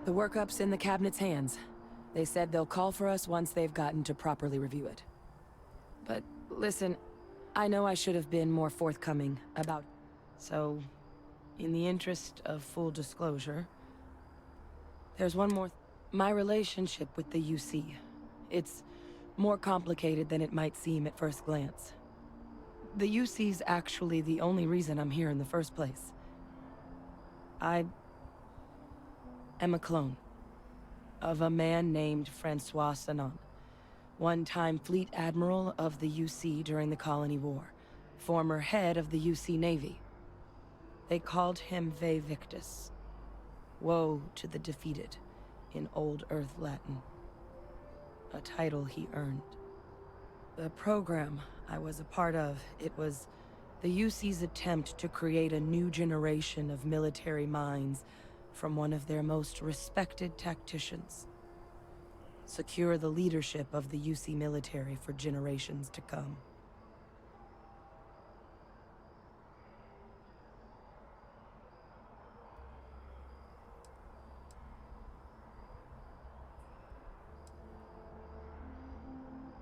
The workup's in the cabinet's hands. They said they'll call for us once they've gotten to properly review it. But listen, I know I should have been more forthcoming about... So, in the interest of full disclosure, there's one more... My relationship with the UC. It's more complicated than it might seem at first glance. The UC's actually the only reason I'm here in the first place. I am a clone of a man named Francois Sanon, one-time fleet admiral of the UC during the Colony War, former head of the UC Navy. They called him Ve Victus, woe to the defeated, in Old Earth Latin, a title he earned. The program I was a part of, it was the UC's attempt to create a new generation of military minds from one of their most respected tacticians. Secure the leadership of the UC military for generations to come.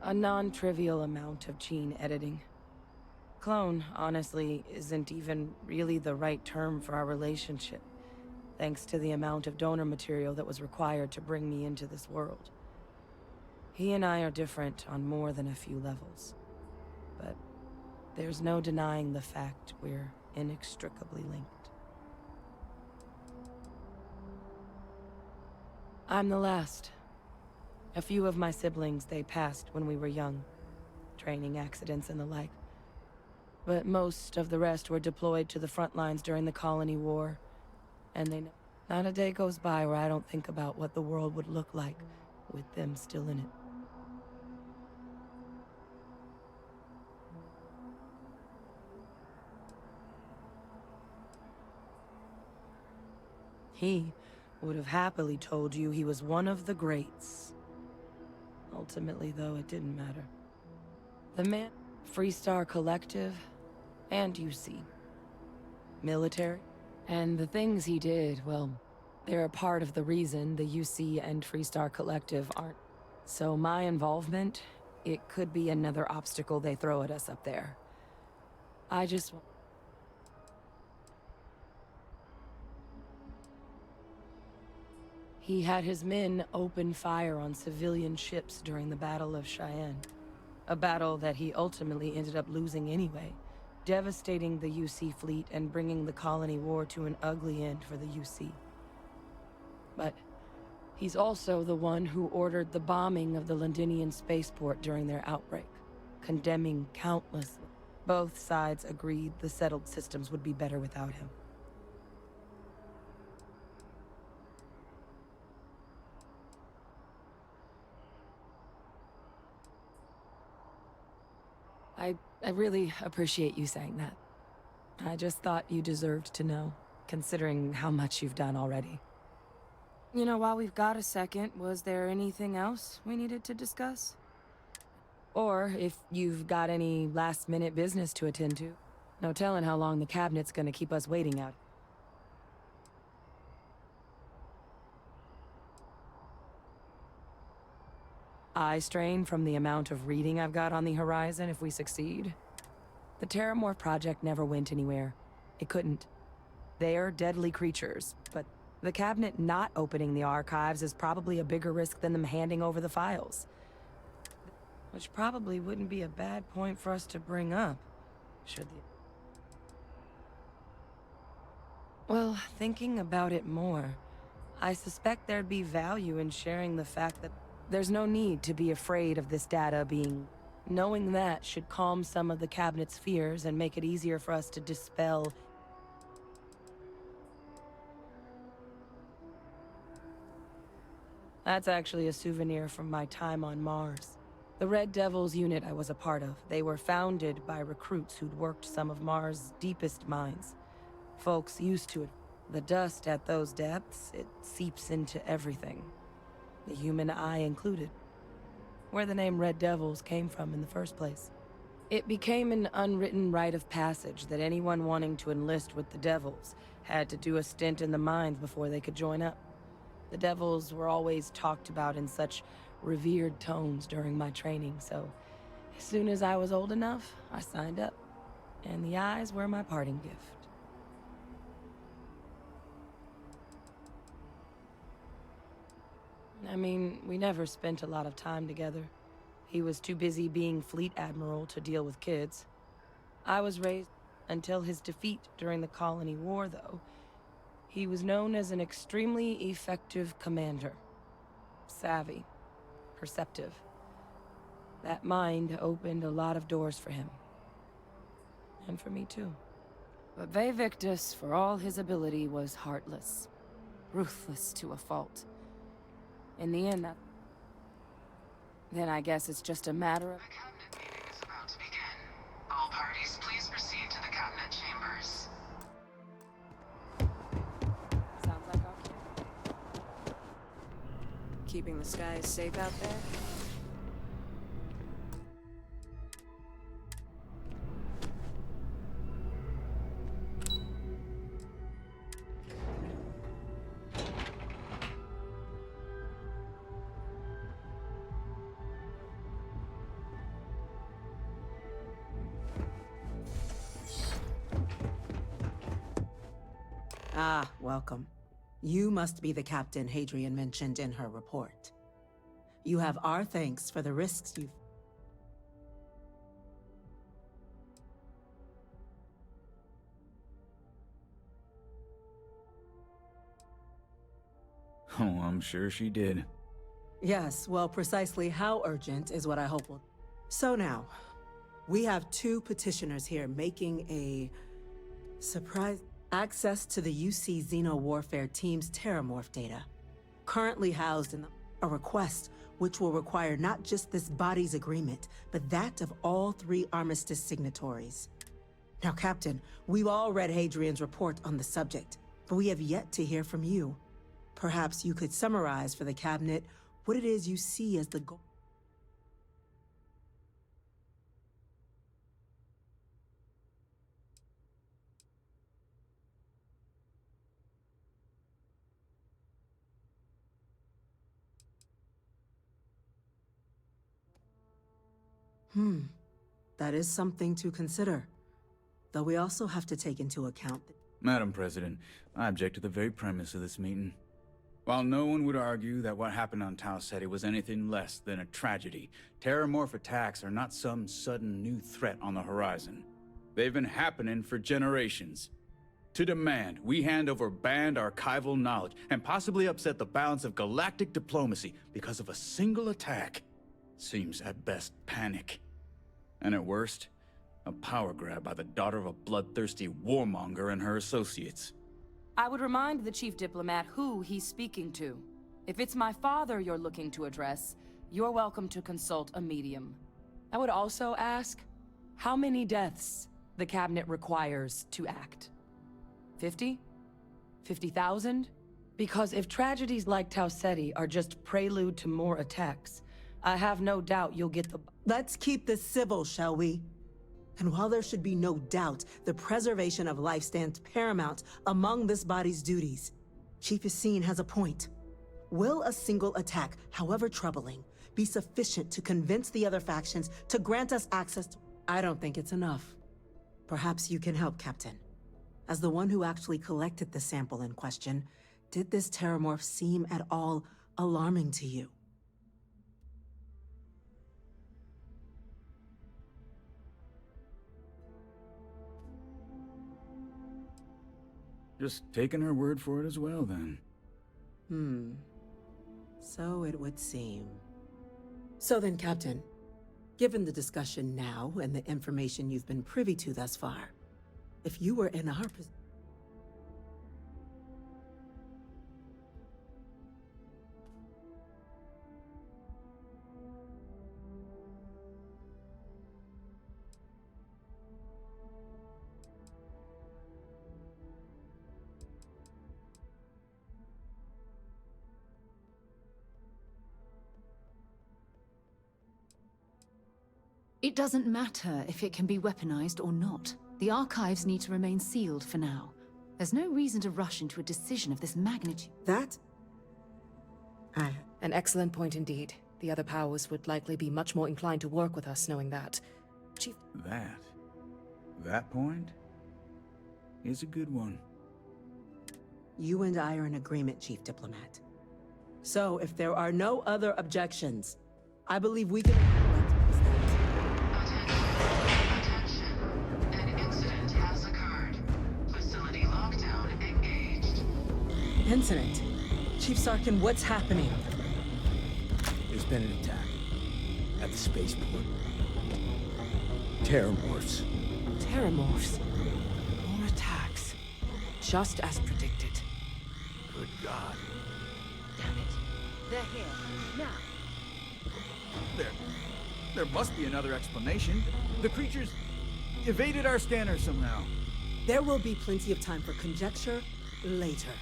A non-trivial amount of gene editing. Clone, honestly, isn't even really the right term for our relationship, thanks to the amount of donor material that was required to bring me into this world. He and I are different on more than a few levels, but there's no denying the fact we're inextricably linked. I'm the last. A few of my siblings, they passed when we were young, training accidents and the like. But most of the rest were deployed to the front lines during the Colony War, and not a day goes by where I don't think about what the world would look like with them still in it. He would have happily told you he was one of the greats. Ultimately, though, it didn't matter. The man, Freestar Collective, and UC. Military. And the things he did, well, they're a part of the reason the UC and Freestar Collective aren't. So my involvement, it could be another obstacle they throw at us up there. I just... He had his men open fire on civilian ships during the Battle of Cheyenne. A battle that he ultimately ended up losing anyway, devastating the UC fleet and bringing the Colony War to an ugly end for the UC. But he's also the one who ordered the bombing of the Londinian spaceport during their outbreak, condemning countless... Both sides agreed the settled systems would be better without him. I really appreciate you saying that. I just thought you deserved to know, considering how much you've done already. You know, while we've got a second, was there anything else we needed to discuss? Or if you've got any last-minute business to attend to. No telling how long the cabinet's gonna keep us waiting out. Eye strain from the amount of reading I've got on the horizon if we succeed. The Terramorph project never went anywhere. It couldn't. They're deadly creatures, but the cabinet not opening the archives is probably a bigger risk than them handing over the files. Which probably wouldn't be a bad point for us to bring up, should the... Well, thinking about it more, I suspect there'd be value in sharing the fact that there's no need to be afraid of this data being... Knowing that should calm some of the cabinet's fears and make it easier for us to dispel... That's actually a souvenir from my time on Mars. The Red Devils unit I was a part of, they were founded by recruits who'd worked some of Mars' deepest mines. Folks used to it. The dust at those depths, it seeps into everything. The human eye included. Where the name Red Devils came from in the first place. It became an unwritten rite of passage that anyone wanting to enlist with the Devils had to do a stint in the mines before they could join up. The devils were always talked about in such revered tones during my training, so as soon as I was old enough, I signed up. And the eyes were my parting gift. I mean, we never spent a lot of time together. He was too busy being Fleet Admiral to deal with kids. I was raised until his defeat during the Colony War, though. He was known as an extremely effective commander. Savvy. Perceptive. That mind opened a lot of doors for him. And for me, too. But Ve Victus, for all his ability, was heartless. Ruthless to a fault. In the end, then I guess it's just a matter of... The cabinet meeting is about to begin. All parties, please proceed to the cabinet chambers. Sounds like our camp. Keeping the skies safe out there? Ah, welcome. You must be the captain Hadrian mentioned in her report. You have our thanks for the risks you've... Oh, I'm sure she did. Yes, well, precisely how urgent is what I hope will... So now, we have two petitioners here making a... surprise... access to the UC Xeno Warfare Team's Terramorph data, currently housed in a request which will require not just this body's agreement, but that of all 3 Armistice signatories. Now, Captain, we've all read Hadrian's report on the subject, but we have yet to hear from you. Perhaps you could summarize for the Cabinet what it is you see as the goal. That is something to consider. Though we also have to take into account that... Madam President, I object to the very premise of this meeting. While no one would argue that what happened on Tau Ceti was anything less than a tragedy, Terramorph attacks are not some sudden new threat on the horizon. They've been happening for generations. To demand we hand over banned archival knowledge and possibly upset the balance of galactic diplomacy because of a single attack seems at best panic. And at worst, a power grab by the daughter of a bloodthirsty warmonger and her associates. I would remind the chief diplomat who he's speaking to. If it's my father you're looking to address, you're welcome to consult a medium. I would also ask, how many deaths the Cabinet requires to act? 50? 50,000? Because if tragedies like Tau Ceti are just prelude to more attacks, I have no doubt you'll get the... Let's keep this civil, shall we? And while there should be no doubt the preservation of life stands paramount among this body's duties, Chief Yassine has a point. Will a single attack, however troubling, be sufficient to convince the other factions to grant us access to... I don't think it's enough. Perhaps you can help, Captain. As the one who actually collected the sample in question, did this Terramorph seem at all alarming to you? Just taking her word for it as well, then. So it would seem. So then, Captain, given the discussion now and the information you've been privy to thus far, if you were in our position... It doesn't matter if it can be weaponized or not. The archives need to remain sealed for now. There's no reason to rush into a decision of this magnitude. That An excellent point indeed. The other powers would likely be much more inclined to work with us knowing that. Chief... That point is a good one. You and I are in agreement, Chief Diplomat. So, if there are no other objections, I believe we can... Attention. An incident has occurred. Facility lockdown engaged. Incident? Chief Sarkin, what's happening? There's been an attack at the spaceport. Terramorphs. Terramorphs. More attacks. Just as predicted. Good God. Damn it. They're here. Now. There must be another explanation. The creatures evaded our scanner somehow. There will be plenty of time for conjecture later.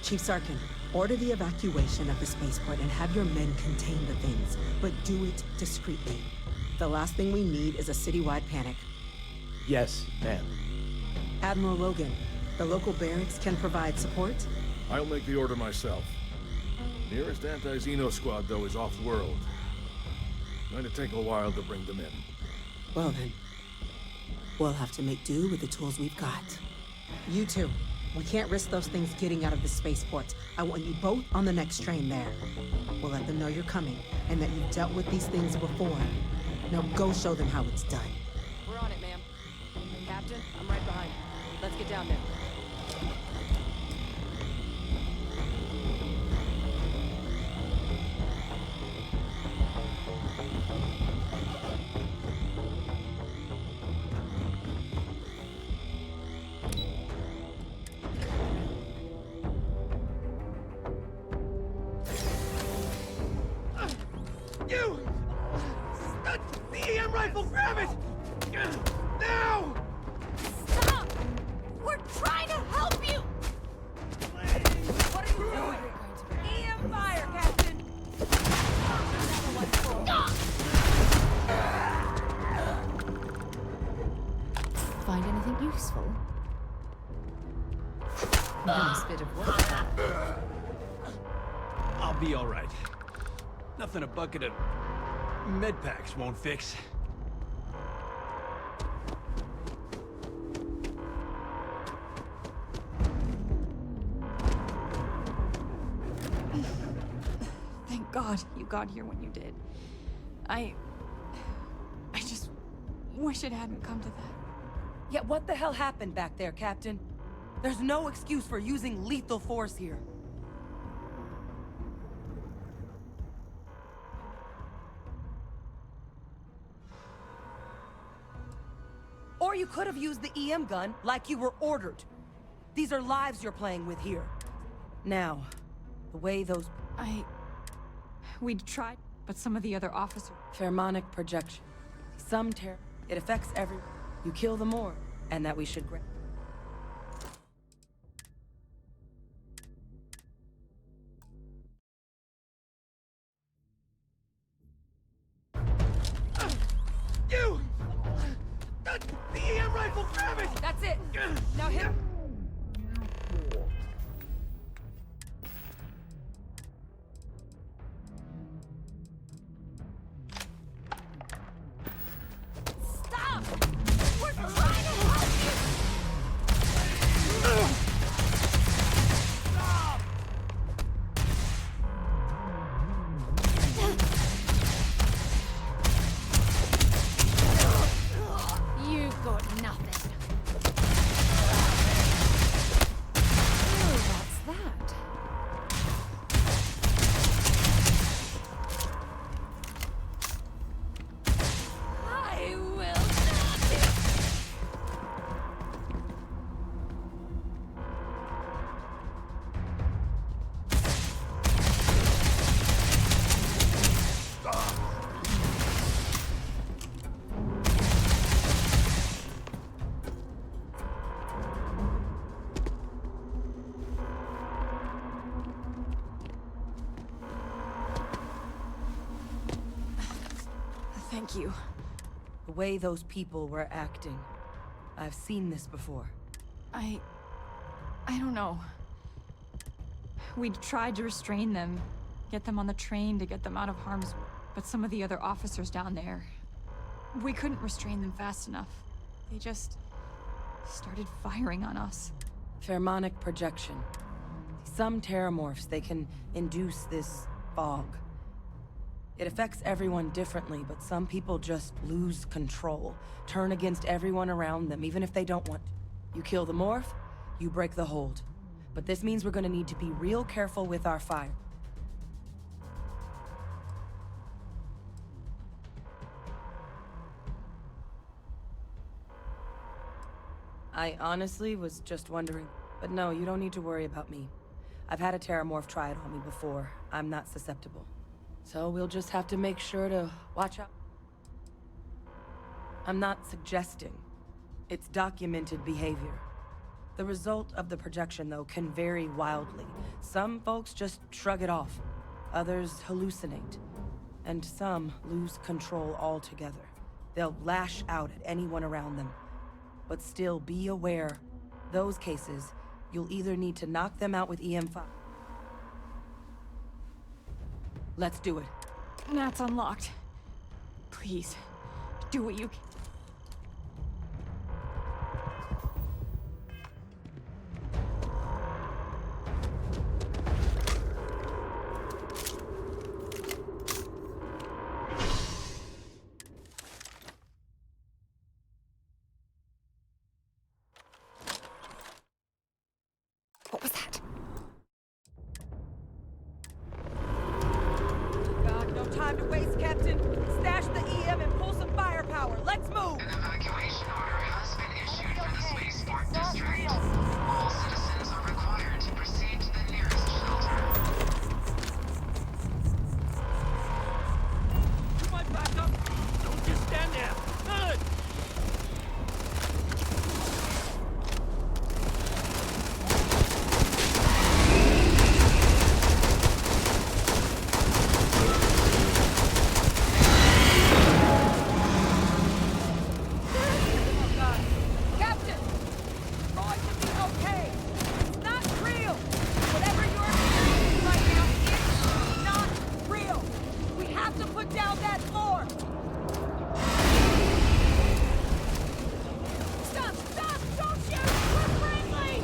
Chief Sarkin, order the evacuation of the spaceport and have your men contain the things, but do it discreetly. The last thing we need is a citywide panic. Yes, ma'am. Admiral Logan, the local barracks can provide support? I'll make the order myself. Nearest anti-Xeno squad, though, is off-world. Going to take a while to bring them in. Well then, we'll have to make do with the tools we've got. You two, we can't risk those things getting out of the spaceport. I want you both on the next train there. We'll let them know you're coming, and that you've dealt with these things before. Now go show them how it's done. We're on it, ma'am. Captain, I'm right behind you. Let's get down there. You! The EM rifle! Grab it! Now! Stop! We're trying to help you! What are you doing? EM fire, Captain! Find anything useful? Nice bit of work. I'll be all right. Nothing a bucket of med packs won't fix. Thank God you got here when you did. I just wish it hadn't come to that. Yeah, what the hell happened back there, Captain? There's no excuse for using lethal force here. Or you could have used the EM gun like you were ordered. These are lives you're playing with here. Now, the way those... We'd tried, but some of the other officers... Pheromonic projection. Some terror. It affects everyone. You kill the more, and that we should... You! The EM rifle! Grab it! That's it! Now hit... Stop! We're trying to help you! You've got nothing. Oh, what's that? I will not. Thank you. The way those people were acting. I've seen this before. I don't know. We'd tried to restrain them, get them on the train to get them out of harm's way. But some of the other officers down there, we couldn't restrain them fast enough. They just started firing on us. Pheromonic projection. Some terramorphs, they can induce this fog. It affects everyone differently, but some people just lose control, turn against everyone around them, even if they don't want to. You kill the morph, you break the hold. But this means we're gonna need to be real careful with our fire. I honestly was just wondering. But no, you don't need to worry about me. I've had a terramorph try it on me before. I'm not susceptible. So we'll just have to make sure to watch out. I'm not suggesting. It's documented behavior. The result of the projection, though, can vary wildly. Some folks just shrug it off. Others hallucinate. And some lose control altogether. They'll lash out at anyone around them. But still be aware, those cases, you'll either need to knock them out with EM5. Let's do it. That's unlocked. Please, do what you can. What was that? God, no time to waste, Captain. Stash the EM and pull some firepower. Let's move! An evacuation order has been issued for the spaceport district. All citizens are required to proceed to the nearest shelter. You might back up. Don't just stand there. Good. Captain! It's going to be okay. It's not real. Whatever you're experiencing right now is not real. We have to put down that form. Stop! Stop! Don't shoot! We're friendly!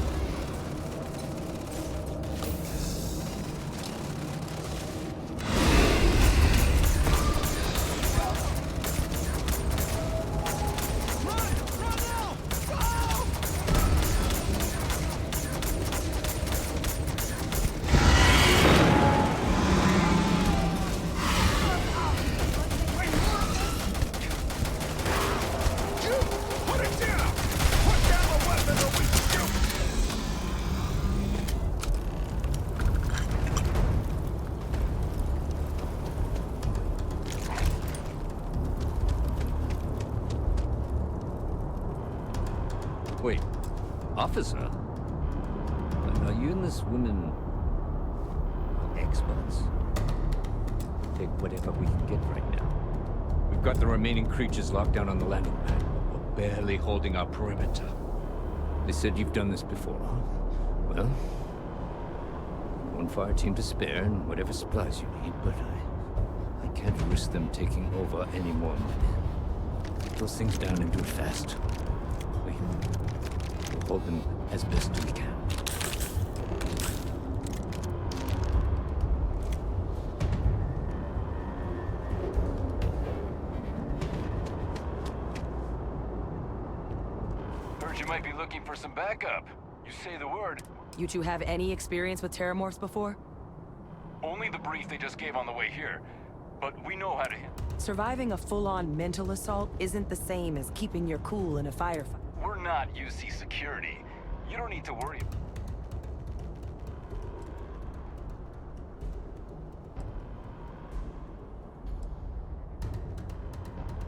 Run now! Go! Put it down! Put down the weapon or we shoot! Wait, officer? Are you and this woman experts? Take whatever we can get right now. We've got the remaining creatures locked down on the landing pad, but we're barely holding our perimeter. They said you've done this before. Well, one fire team to spare and whatever supplies you need, but I can't risk them taking over any more men. Get those things down and do it fast. We'll hold them as best we can. Heard you might be looking for some backup. You say the word. You two have any experience with terramorphs before? Only the brief they just gave on the way here. But we know how to handle. Surviving a full-on mental assault isn't the same as keeping your cool in a firefight. We're not UC security. You don't need to worry.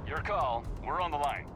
Your call. We're on the line.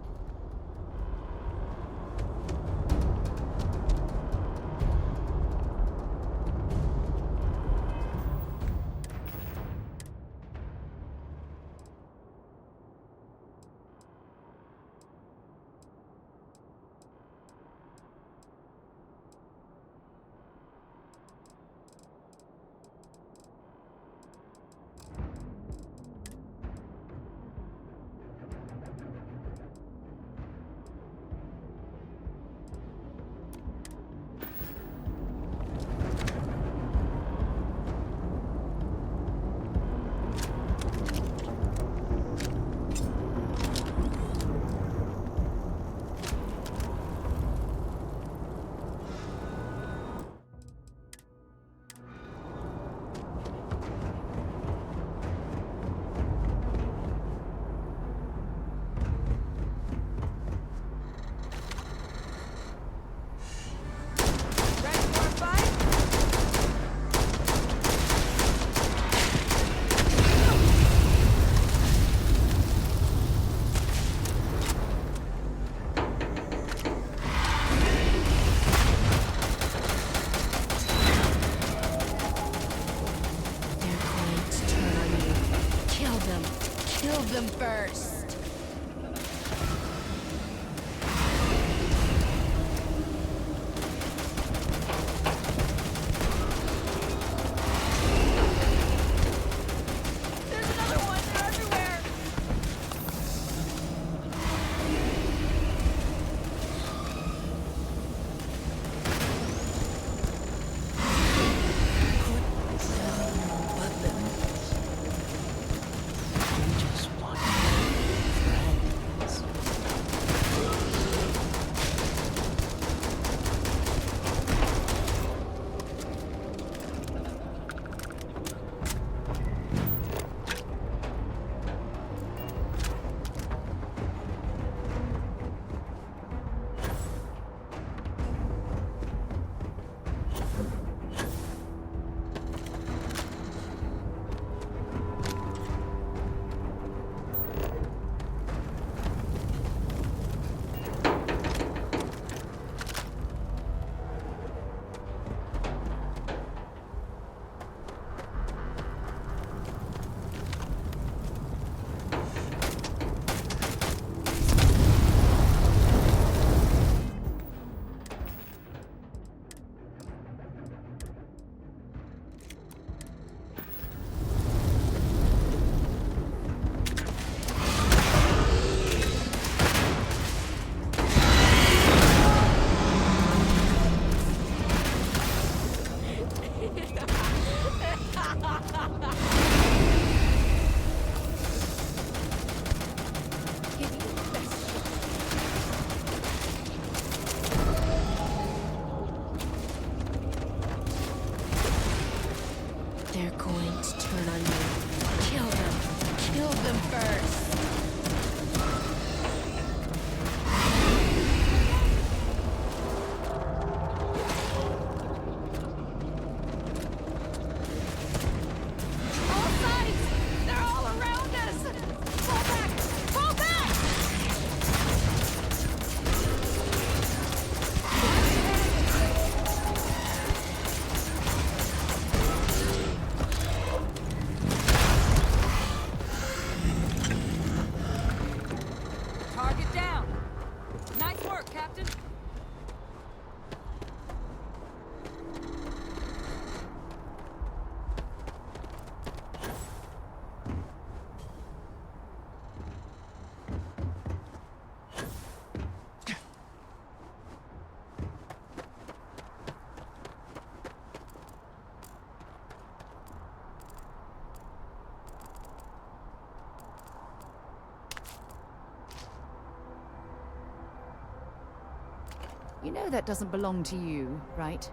Captain? You know that doesn't belong to you, right?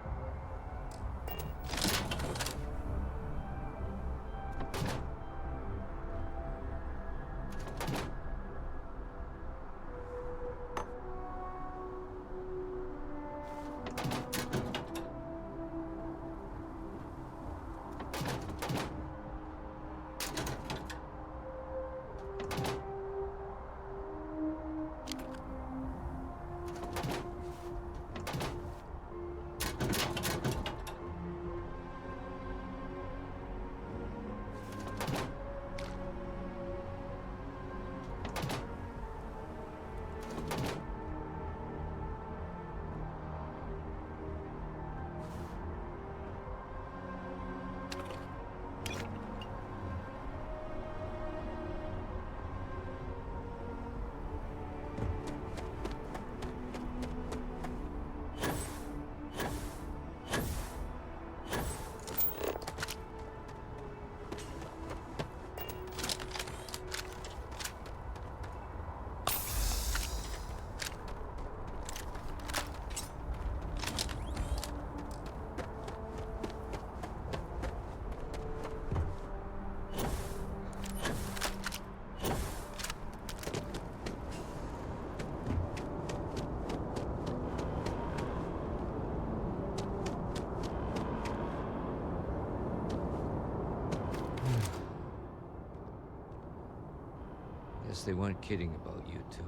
Guess they weren't kidding about you two.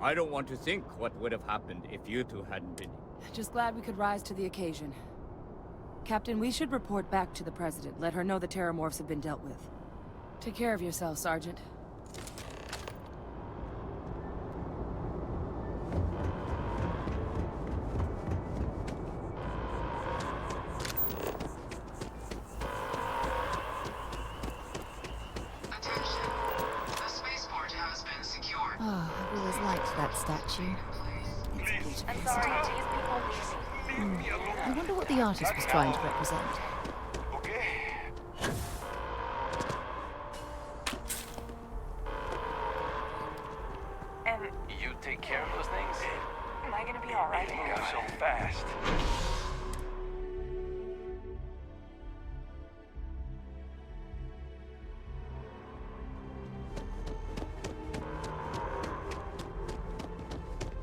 I don't want to think what would have happened if you two hadn't been. Just glad we could rise to the occasion. Captain, we should report back to the President. Let her know the Terramorphs have been dealt with. Take care of yourself, Sergeant. Attention. The spaceport has been secured. Oh, I've always liked that statue. It's beautiful. I wonder what the artist was trying to represent. Okay. And You take care of those things? am I gonna be alright? They go so fast.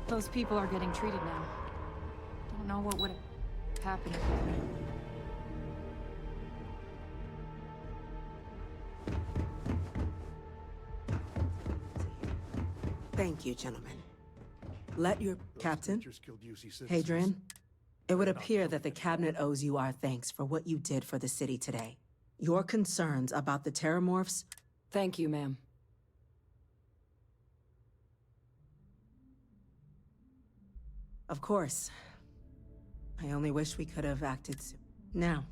Those people are getting treated now. Don't know what would have happened. Thank you, gentlemen. Let your captain, Hadrian, it would appear that the cabinet owes you our thanks for what you did for the city today. Your concerns about the Terramorphs. Thank you, ma'am. Of course. I only wish we could have acted soon. Now,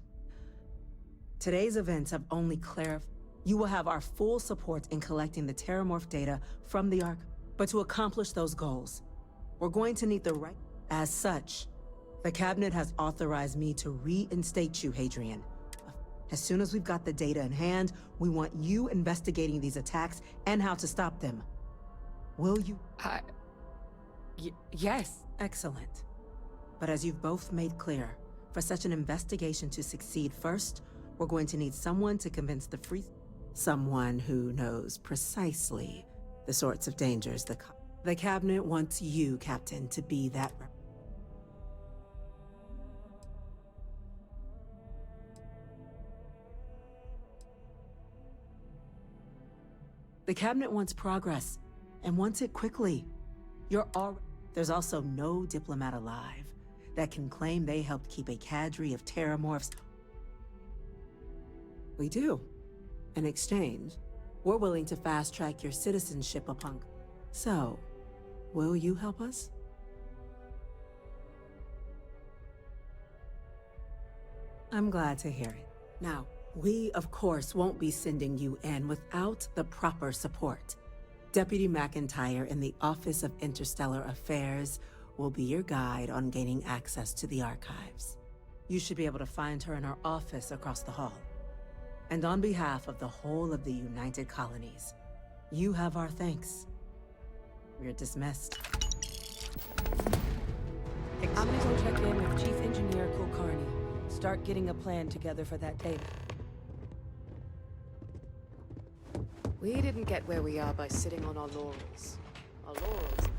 today's events have only clarified. You will have our full support in collecting the Terramorph data from the Ark. But to accomplish those goals, we're going to need the right. As such, the Cabinet has authorized me to reinstate you, Hadrian. As soon as we've got the data in hand, we want you investigating these attacks and how to stop them. Will you? Yes. Excellent. But as you've both made clear, for such an investigation to succeed first, we're going to need someone to convince the free... Someone who knows precisely the sorts of dangers the Cabinet wants you, Captain, to be that... The Cabinet wants progress, and wants it quickly. There's also no diplomat alive that can claim they helped keep a cadre of Terramorphs. We do. In exchange, we're willing to fast-track your citizenship upon... So, will you help us? I'm glad to hear it. Now, we, of course, won't be sending you in without the proper support. Deputy McIntyre in the Office of Interstellar Affairs will be your guide on gaining access to the archives. You should be able to find her in her office across the hall. And on behalf of the whole of the United Colonies, you have our thanks. We're dismissed. I'm gonna go check in with Chief Engineer Kulkarni. Start getting a plan together for that data. We didn't get where we are by sitting on our laurels. Our laurels...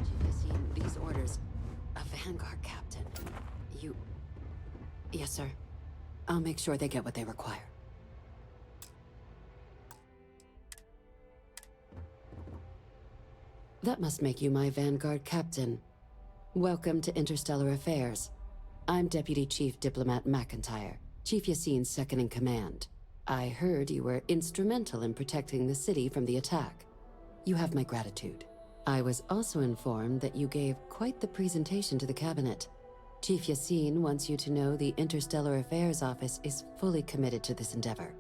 Chief Yassine, these orders. A Vanguard captain. You... Yes, sir. I'll make sure they get what they require. That must make you my Vanguard captain. Welcome to Interstellar Affairs. I'm Deputy Chief Diplomat McIntyre, Chief Yassine's second-in-command. I heard you were instrumental in protecting the city from the attack. You have my gratitude. I was also informed that you gave quite the presentation to the cabinet. Chief Yassine wants you to know the Interstellar Affairs Office is fully committed to this endeavor.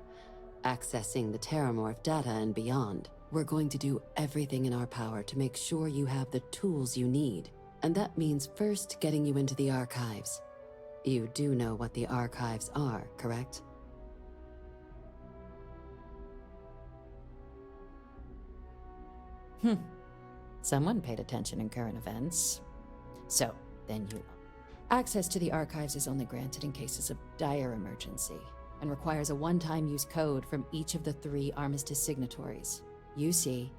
Accessing the Terramorph data and beyond, we're going to do everything in our power to make sure you have the tools you need. And that means first getting you into the archives. You do know what the archives are, correct? Someone paid attention in current events. So, then you... Access to the archives is only granted in cases of dire emergency, and requires a one-time use code from each of the 3 Armistice signatories. UC,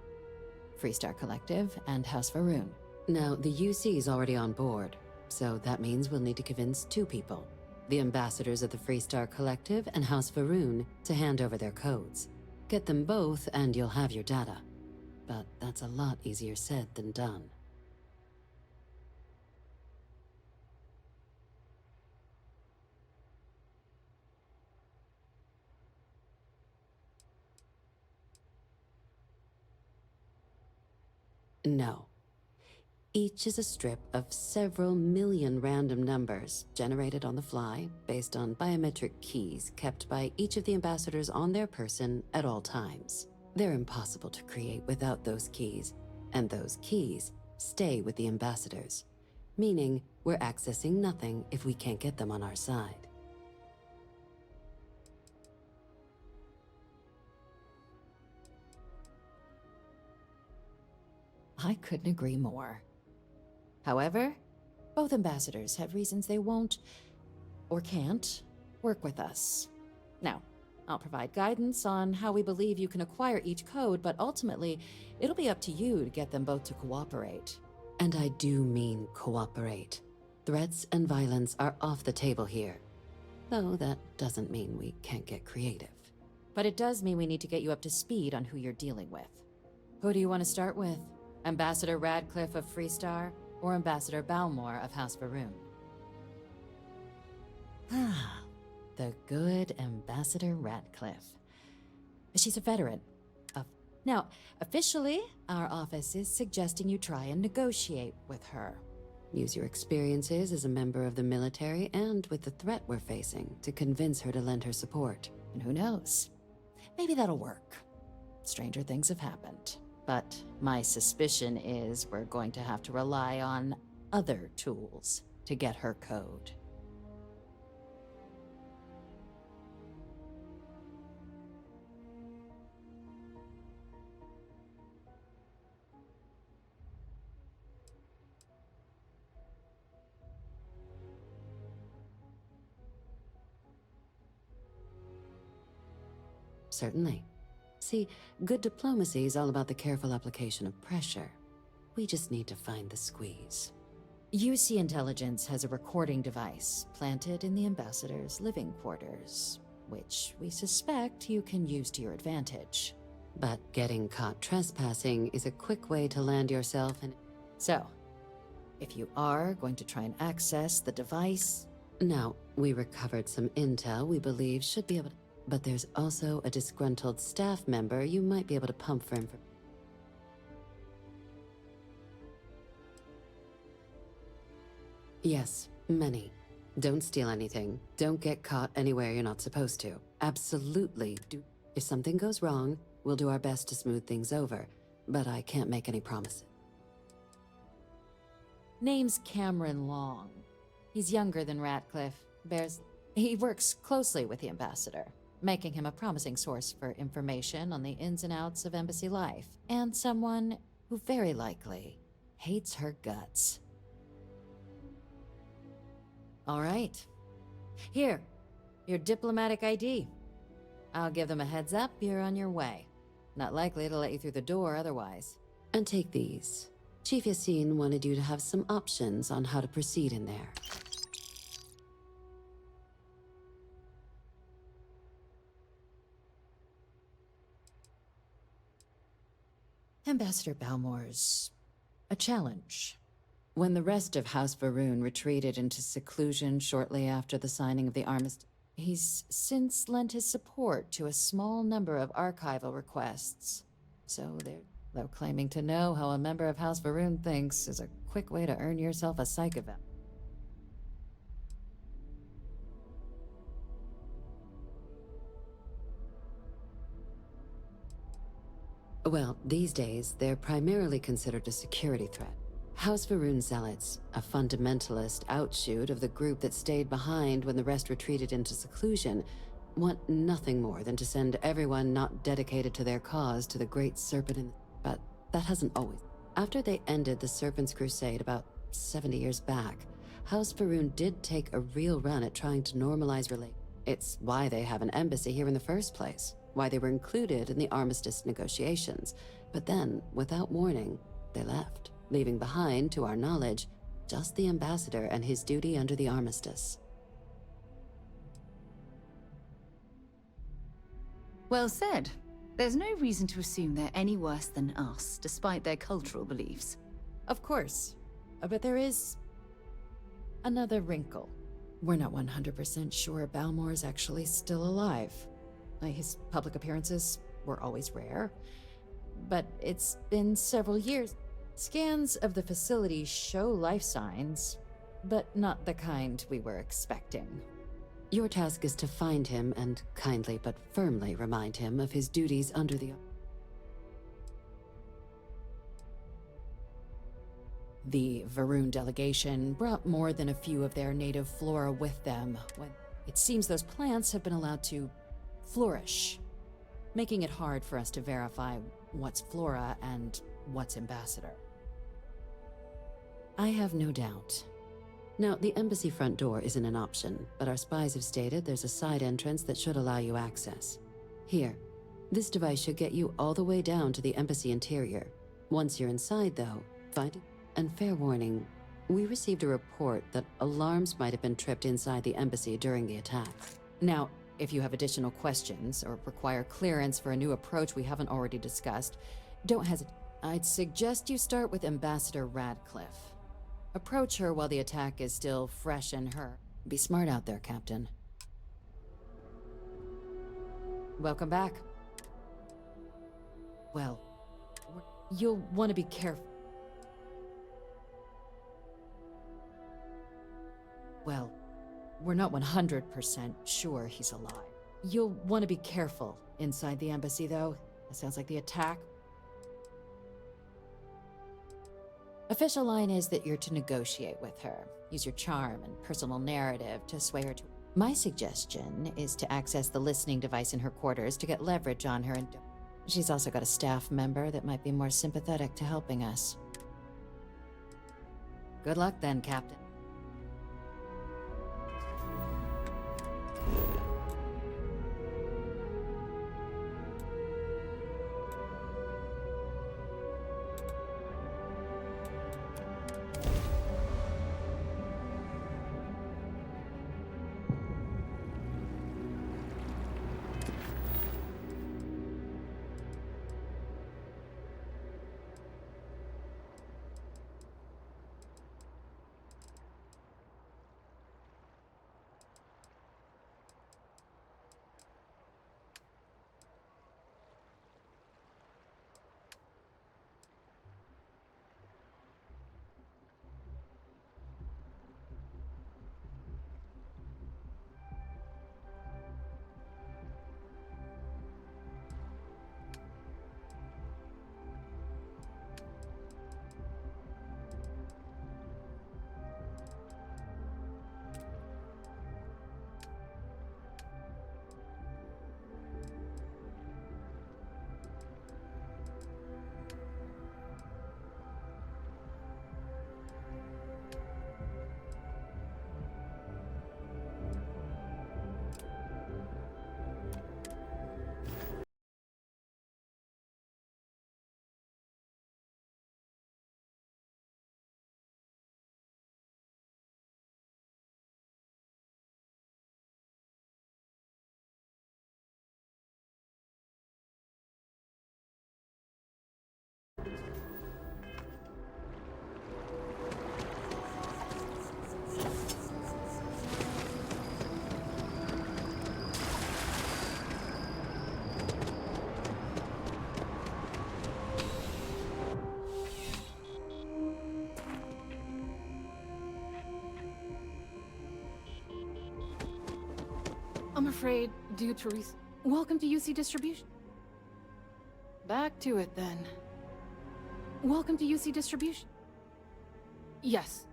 Freestar Collective, and House Varun. Now, the UC is already on board, so that means we'll need to convince 2 people. The ambassadors of the Freestar Collective and House Varun to hand over their codes. Get them both and you'll have your data. But that's a lot easier said than done. No. Each is a strip of several million random numbers generated on the fly based on biometric keys kept by each of the ambassadors on their person at all times. They're impossible to create without those keys, and those keys stay with the ambassadors, meaning we're accessing nothing if we can't get them on our side. I couldn't agree more. However, both ambassadors have reasons they won't, or can't, work with us. Now, I'll provide guidance on how we believe you can acquire each code, but ultimately, it'll be up to you to get them both to cooperate. And I do mean cooperate. Threats and violence are off the table here. Though that doesn't mean we can't get creative. But it does mean we need to get you up to speed on who you're dealing with. Who do you want to start with? Ambassador Radcliffe of Freestar, or Ambassador Balmore of House Varun? Ah, the good Ambassador Radcliffe. She's a veteran. Now, officially, our office is suggesting you try and negotiate with her. Use your experiences as a member of the military and with the threat we're facing to convince her to lend her support. And who knows? Maybe that'll work. Stranger things have happened. But my suspicion is we're going to have to rely on other tools to get her code. Certainly. See, good diplomacy is all about the careful application of pressure. We just need to find the squeeze. UC Intelligence has a recording device planted in the ambassador's living quarters, which we suspect you can use to your advantage. But getting caught trespassing is a quick way to land yourself in... So, if you are going to try and access the device, Now, we recovered some intel we believe should be able to... But there's also a disgruntled staff member you might be able to pump for information. Yes, many. Don't steal anything. Don't get caught anywhere you're not supposed to. Absolutely do. If something goes wrong, we'll do our best to smooth things over, but I can't make any promises. Name's Cameron Long. He's younger than Ratcliffe. He works closely with the ambassador, making him a promising source for information on the ins and outs of embassy life, and someone who very likely hates her guts. All right. Here, your diplomatic ID. I'll give them a heads up you're on your way. Not likely to let you through the door otherwise. And take these. Chief Yassine wanted you to have some options on how to proceed in there. Ambassador Balmore's a challenge. When the rest of House Varun retreated into seclusion shortly after the signing of the armistice, he's since lent his support to a small number of archival requests. So they're claiming to know how a member of House Varun thinks is a quick way to earn yourself a psych event. Well, these days, they're primarily considered a security threat. House Varun Zealots, a fundamentalist outshoot of the group that stayed behind when the rest retreated into seclusion, want nothing more than to send everyone not dedicated to their cause to the Great Serpent But that hasn't always. After they ended the Serpent's Crusade about 70 years back, House Varun did take a real run at trying to normalize relations. It's why they have an embassy here in the first place, why they were included in the armistice negotiations. But then, without warning, they left, leaving behind, to our knowledge, just the ambassador and his duty under the armistice. Well said. There's no reason to assume they're any worse than us, despite their cultural beliefs. Of course. But there is another wrinkle. We're not 100% sure Balmore's actually still alive. His public appearances were always rare, but it's been several years. Scans of the facility show life signs, but not the kind we were expecting. Your task is to find him and kindly but firmly remind him of his duties under the... The Varun delegation brought more than a few of their native flora with them. When it seems those plants have been allowed to flourish, making it hard for us to verify what's flora and what's ambassador. I have no doubt. Now, the embassy front door isn't an option, but our spies have stated there's a side entrance that should allow you access. Here, this device should get you all the way down to the embassy interior. Once you're inside, though, find it. And fair warning, we received a report that alarms might have been tripped inside the embassy during the attack. Now, if you have additional questions or require clearance for a new approach we haven't already discussed, don't hesitate. I'd suggest you start with Ambassador Radcliffe. Approach her while the attack is still fresh in her. Be smart out there, Captain. Welcome back. Well, you'll want to be careful. Well, we're not 100% sure he's alive. You'll want to be careful inside the embassy, though. It sounds like the attack. Official line is that you're to negotiate with her. Use your charm and personal narrative to sway her to... My suggestion is to access the listening device in her quarters to get leverage on her, and she's also got a staff member that might be more sympathetic to helping us. Good luck then, Captain. I'm afraid, due to Welcome to UC Distribution. Back to it, then. Welcome to UC Distribution. Yes.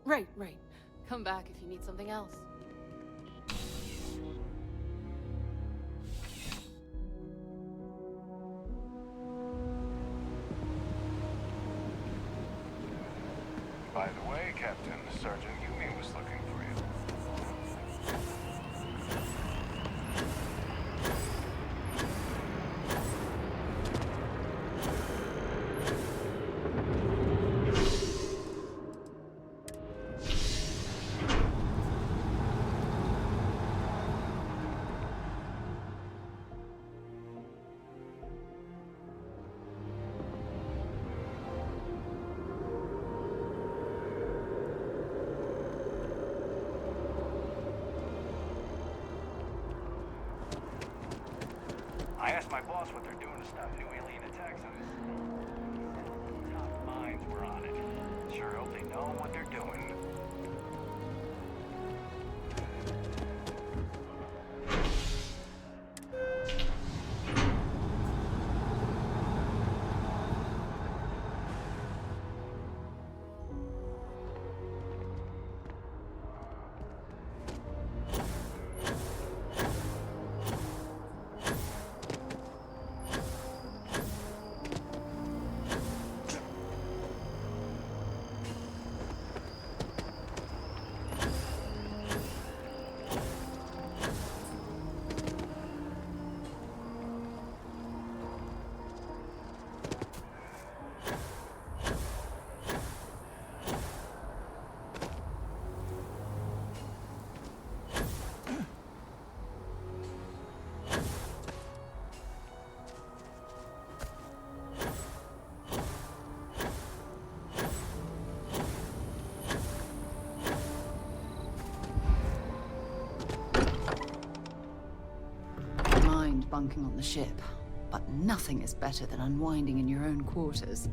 Right. Come back if you need something else. By the way, Captain, Sergeant Yumi was looking for you. I asked my boss what they're doing to stop new alien attacks on us. Top minds were on it. Sure hope they know what they're doing. Bunking on the ship. but nothing is better than unwinding in your own quarters.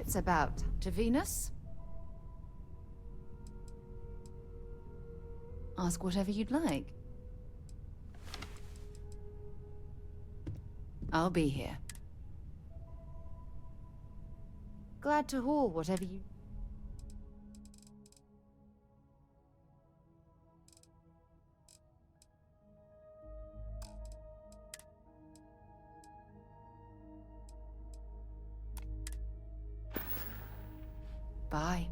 It's about to Venus. Ask whatever you'd like. I'll be here. Glad to haul whatever you... Bye.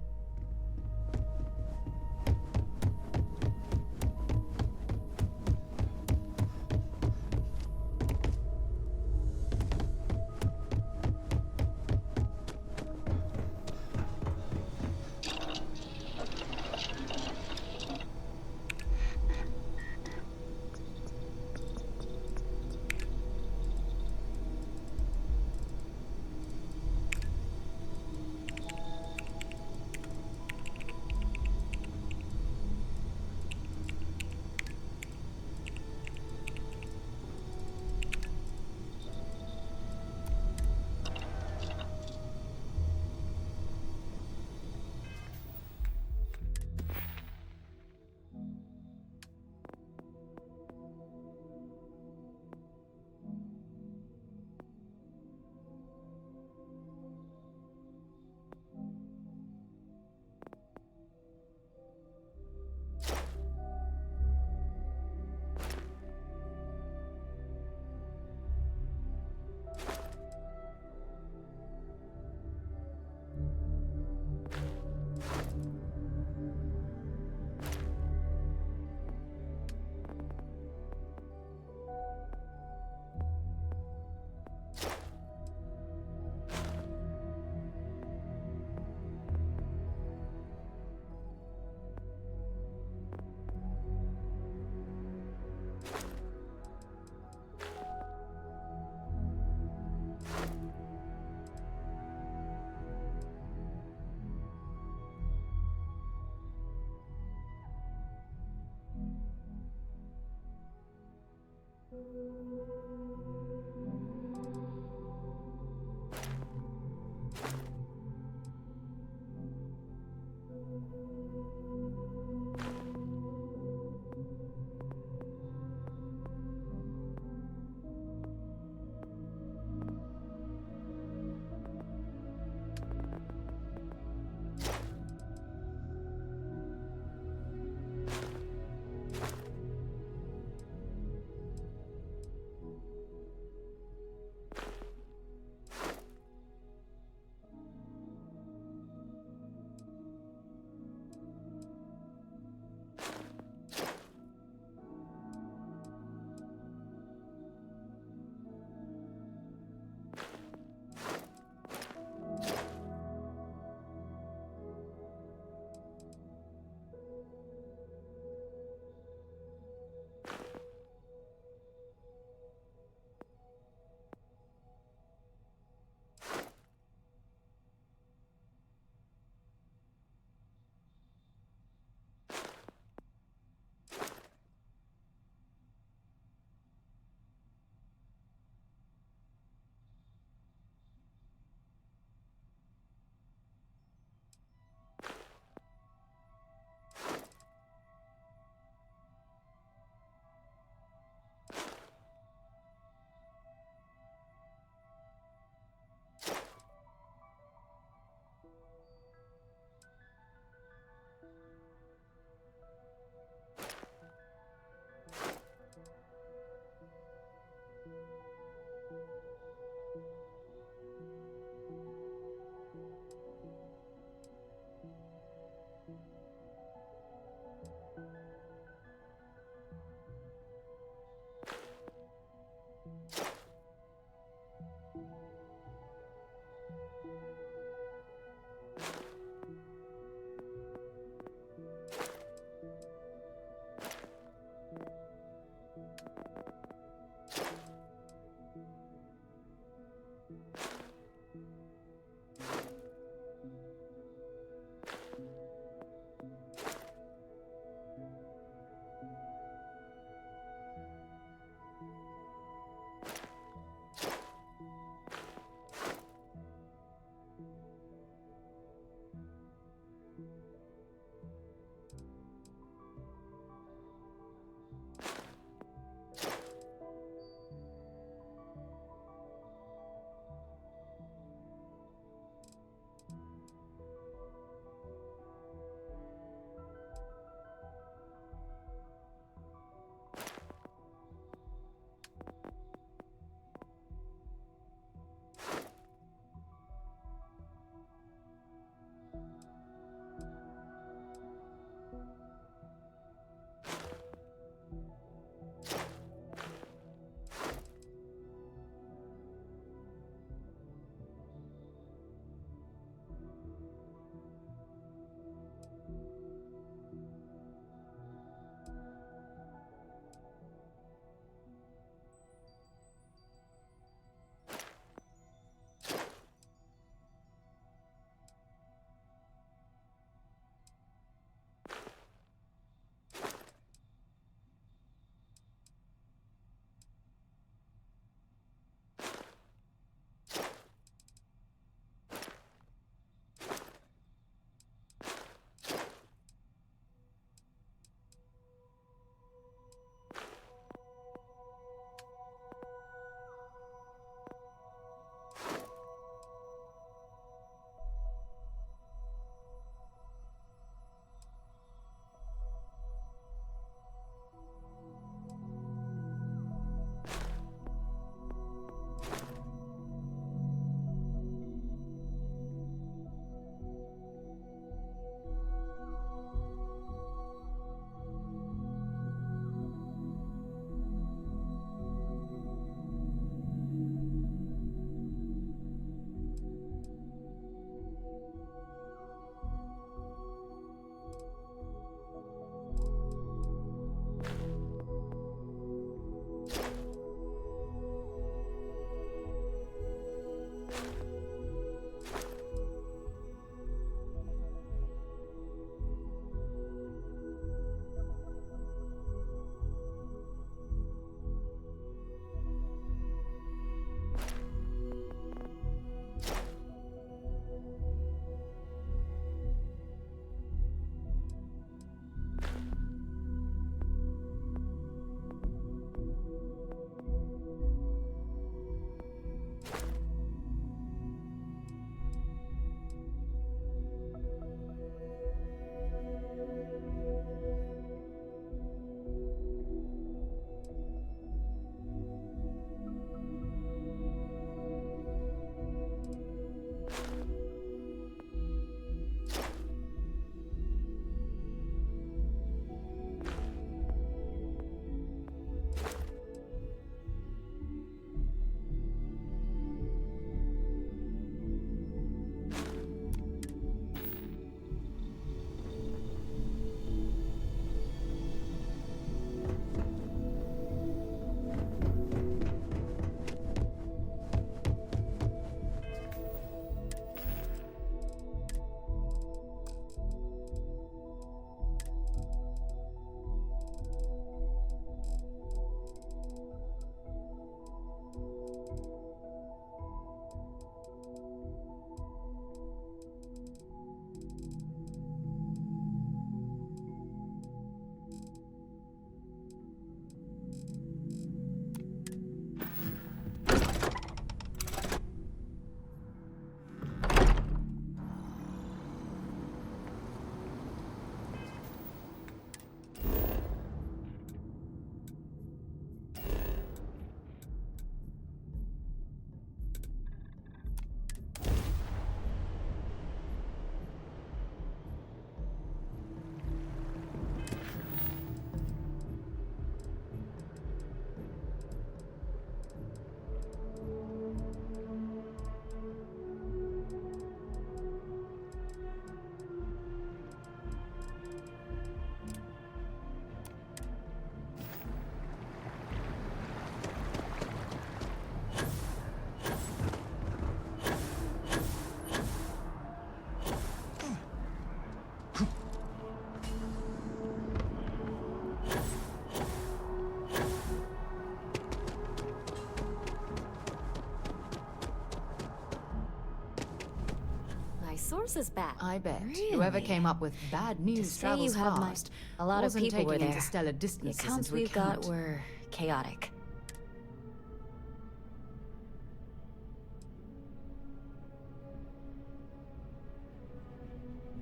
sources back. I bet. Really? Whoever came up with bad news To say travels you have fast. a lot of wasn't people were taking there. interstellar The distances accounts into we've got account. were chaotic.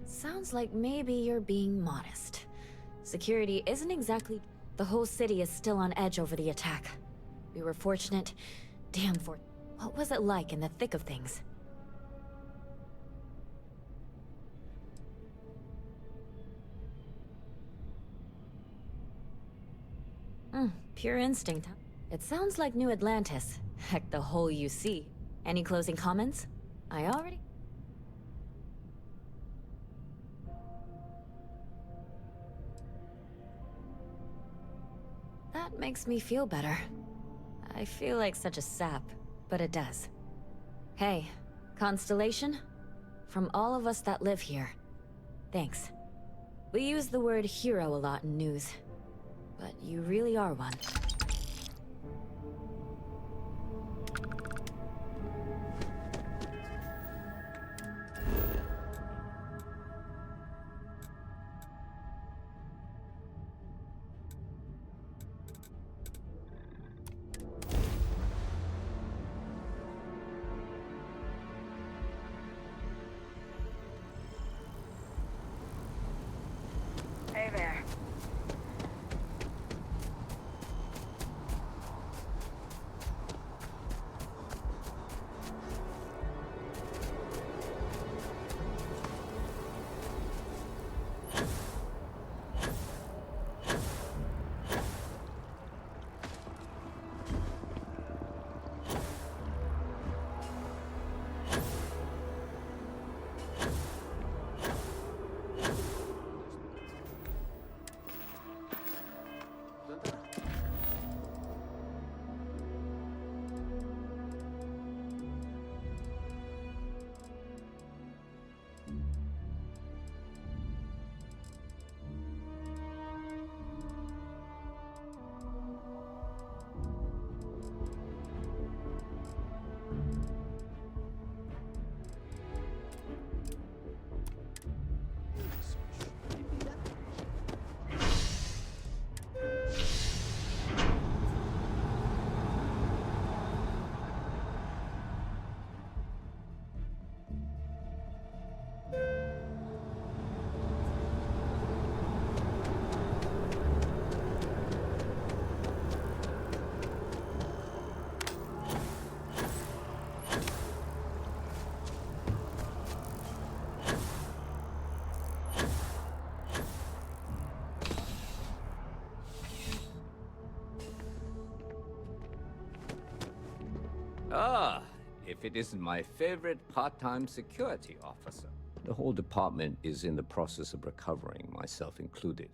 Sounds like maybe you're being modest. Security isn't exactly... The whole city is still on edge over the attack. We were fortunate. Damn fortunate. What was it like in the thick of things? Pure instinct, huh? It sounds like New Atlantis. Heck, the whole UC. Any closing comments? I already... That makes me feel better. I feel like such a sap, but it does. Hey, Constellation? From all of us that live here, thanks. We use the word hero a lot in news, but you really are one. Hey there. Ah, if it isn't my favorite part-time security officer. The whole department is in the process of recovering, myself included.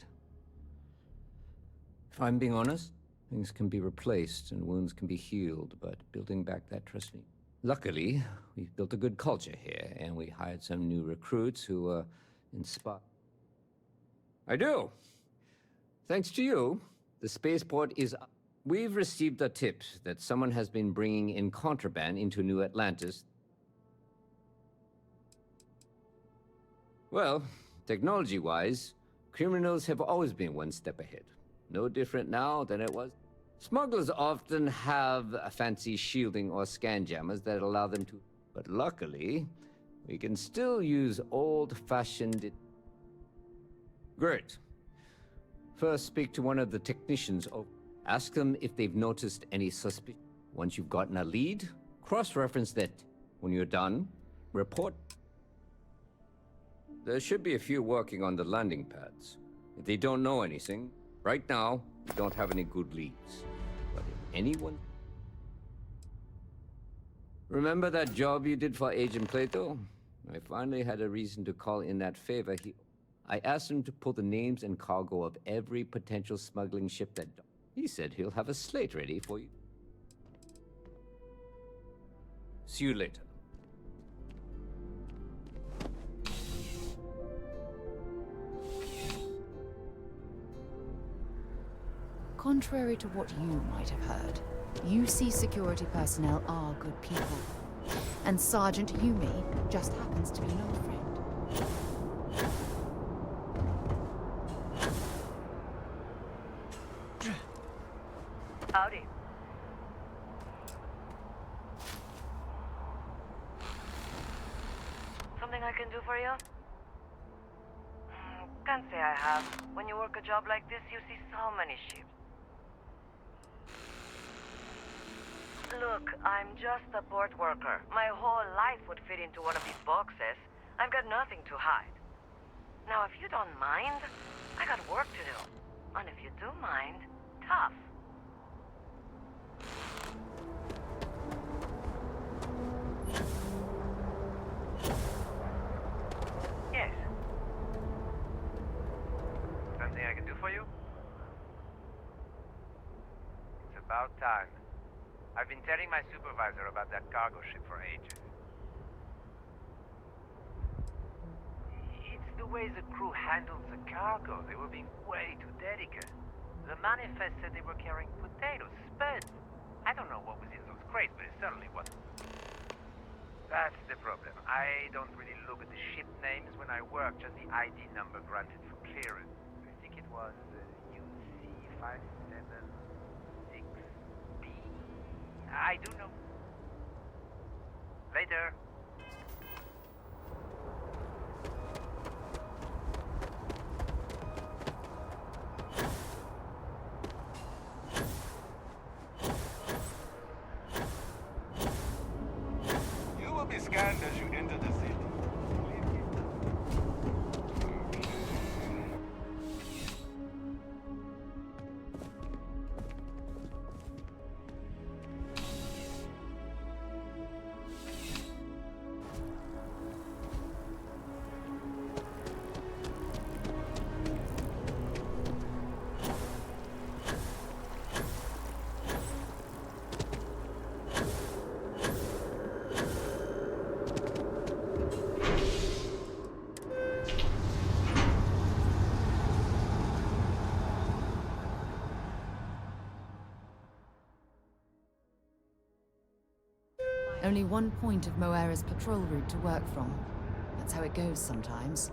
If I'm being honest, things can be replaced and wounds can be healed, but building back that trust me. Luckily, we've built a good culture here, and we hired some new recruits who inspire. I do. Thanks to you, the spaceport is up. We've received a tip that someone has been bringing in contraband into New Atlantis. Well, technology-wise, criminals have always been one step ahead. No different now than it was. Smugglers often have a fancy shielding or scan jammers that allow them to... But luckily, we can still use old-fashioned... Great. First, speak to one of the technicians. Ask them if they've noticed any suspicion. Once you've gotten a lead, cross-reference that. When you're done, report. There should be a few working on the landing pads. If they don't know anything, right now, we don't have any good leads. But if anyone... Remember that job you did for Agent Plato? I finally had a reason to call in that favor. I asked him to pull the names and cargo of every potential smuggling ship that... He said he'll have a slate ready for you. See you later. Contrary to what you might have heard, UC security personnel are good people. And Sergeant Yumi just happens to be an old friend. Howdy. Something I can do for you? Can't say I have. When you work a job like this, you see so many ships. Look, I'm just a port worker. My whole life would fit into one of these boxes. I've got nothing to hide. Now, if you don't mind, I got work to do. And if you do mind, tough. Yes. Something I can do for you? It's about time. I've been telling my supervisor about that cargo ship for ages. It's the way the crew handled the cargo. They were being way too delicate. The manifest said they were carrying potatoes, spuds. I don't know what was in those crates, but it certainly wasn't. That's the problem. I don't really look at the ship names when I work, just the ID number granted for clearance. I think it was UC576B. I do know. Later. You will be scanned as you enter the city. Only one point of Moira's patrol route to work from. That's how it goes sometimes.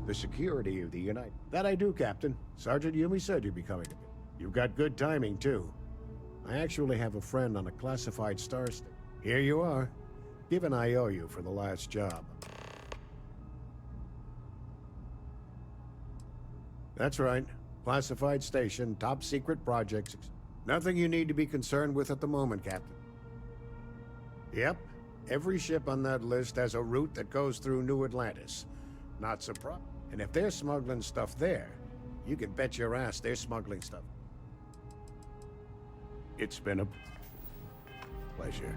The security of the United... That I do, Captain. Sergeant Yumi said you'd be coming. You've got good timing, too. I actually have a friend on a classified star station. Here you are. Give an IOU for the last job. That's right. Classified station, top secret projects. Nothing you need to be concerned with at the moment, Captain. Yep. Every ship on that list has a route that goes through New Atlantis. Not surprised. And if they're smuggling stuff there, you can bet your ass they're smuggling stuff. It's been a pleasure.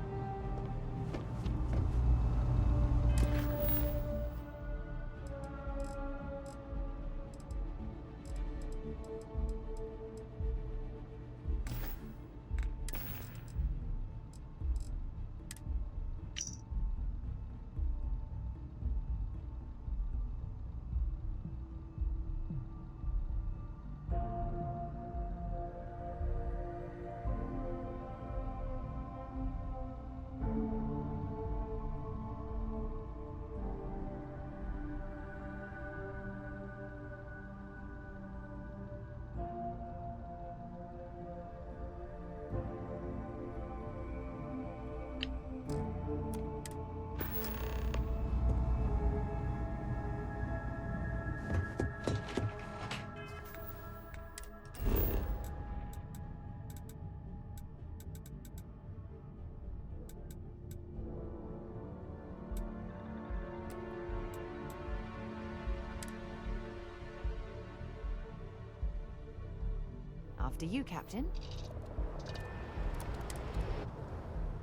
After you, Captain.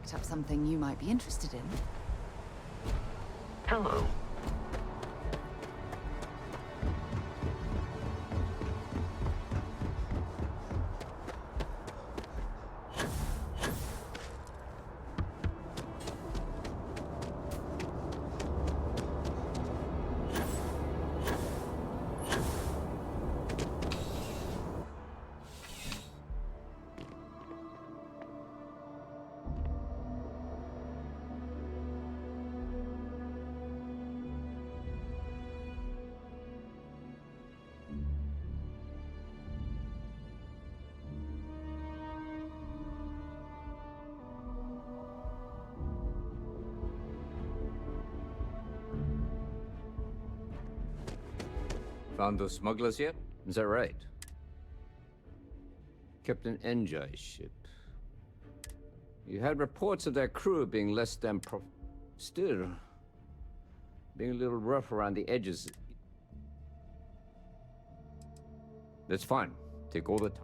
Picked up something you might be interested in. Hello. Found those smugglers yet? Is that right? Captain Enjoy's ship. You had reports of their crew being less than still, being a little rough around the edges. That's fine. Take all the time.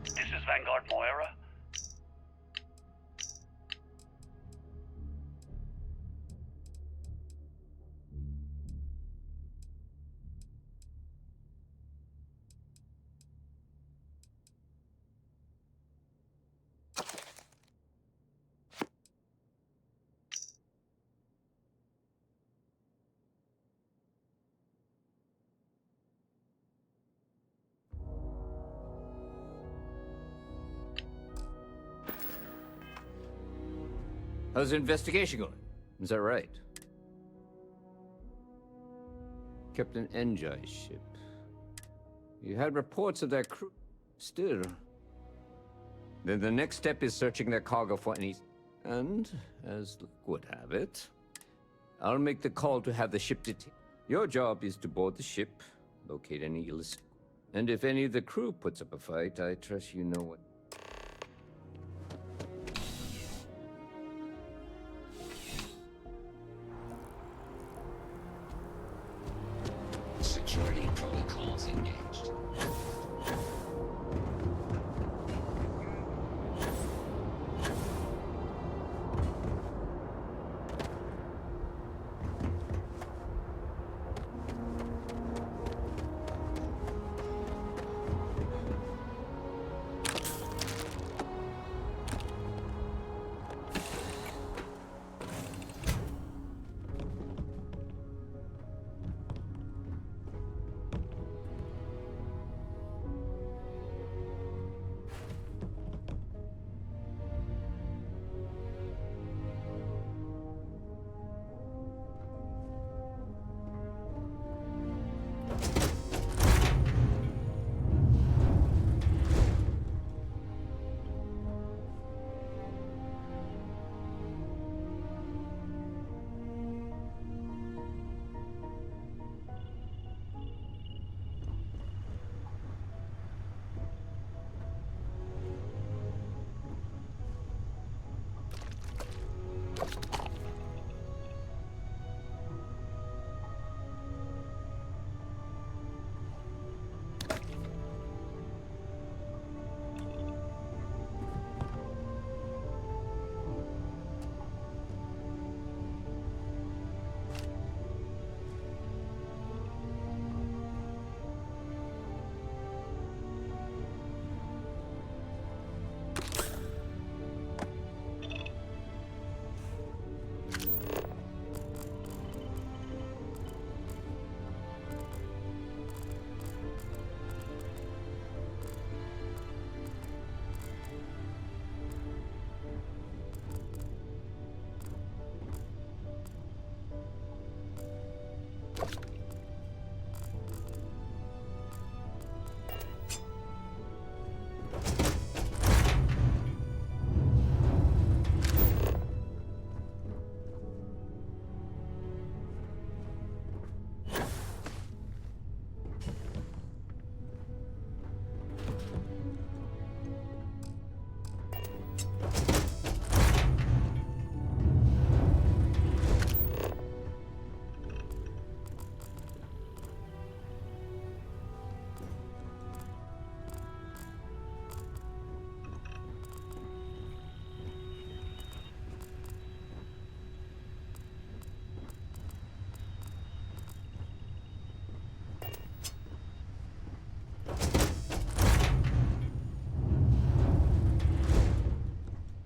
This is Vanguard Moira. How's the investigation going? Is that right? Captain Enjoy's ship. You had reports of their crew. Still. Then the next step is searching their cargo for any... And, as luck would have it, I'll make the call to have the ship detained. Your job is to board the ship, locate any illicit... And if any of the crew puts up a fight, I trust you know what... Security protocols engaged.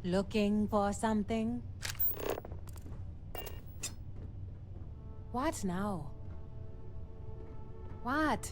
Looking for something? What now? What?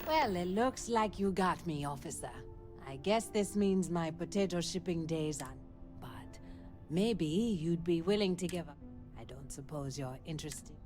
Well, it looks like you got me, officer. I guess this means my potato shipping days are... But maybe you'd be willing to give up. I don't suppose you're interested.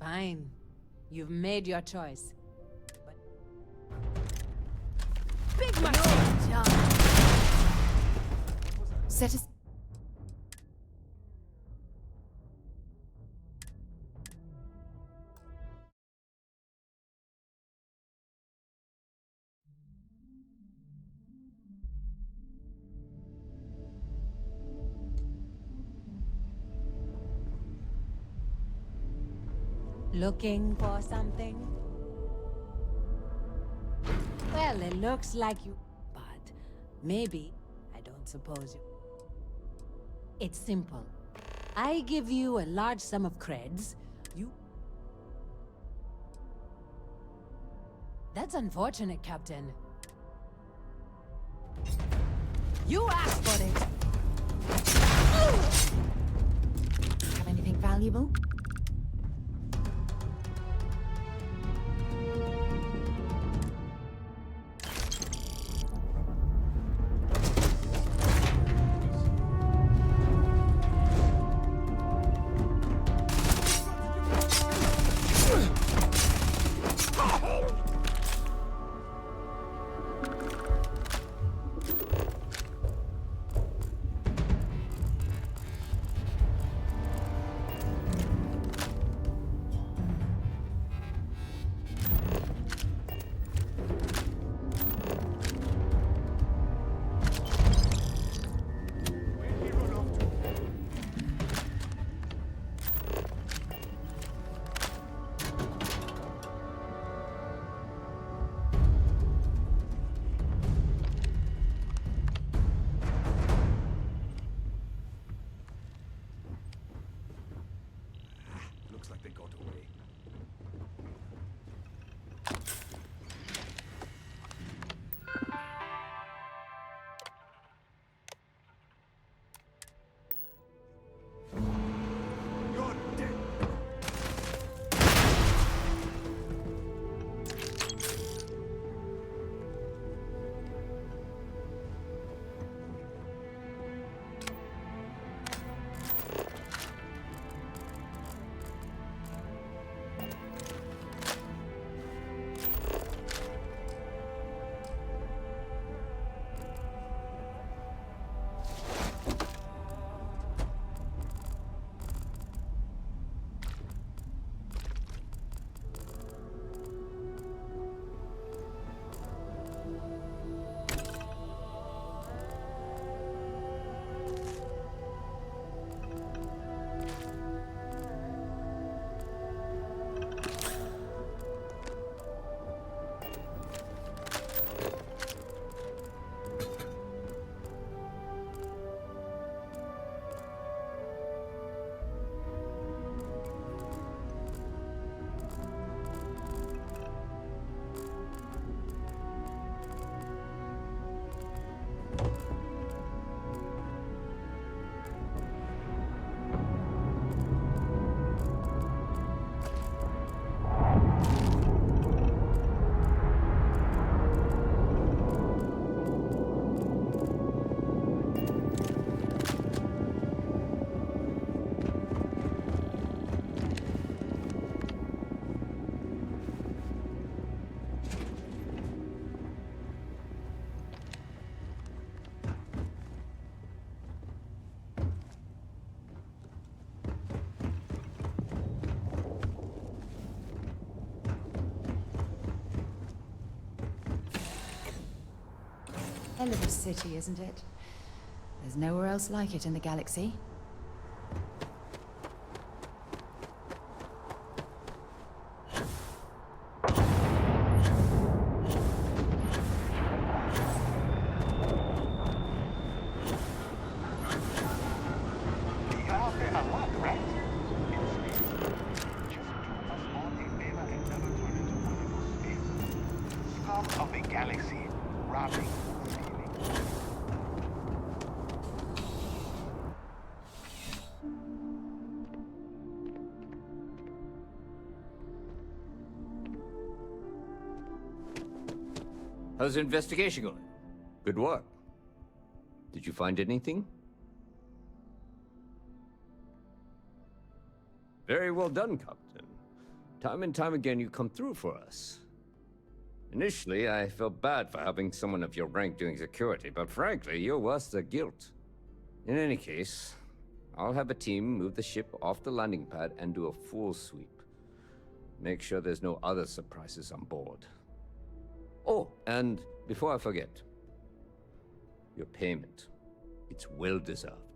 Fine. You've made your choice. But... Big no, Set us... Looking for something? Well, it looks like you... But maybe... I don't suppose you... It's simple. I give you a large sum of creds. You... That's unfortunate, Captain. You asked for it! Have anything valuable? Hell of a city, isn't it? There's nowhere else like it in the galaxy. Of the galaxy, robbing. How's the investigation going? Good work. Did you find anything? Very well done, Captain. Time and time again you come through for us. Initially, I felt bad for having someone of your rank doing security, but frankly, you're worse than guilt. In any case, I'll have a team move the ship off the landing pad and do a full sweep. Make sure there's no other surprises on board. Oh, and before I forget, your payment. It's well deserved.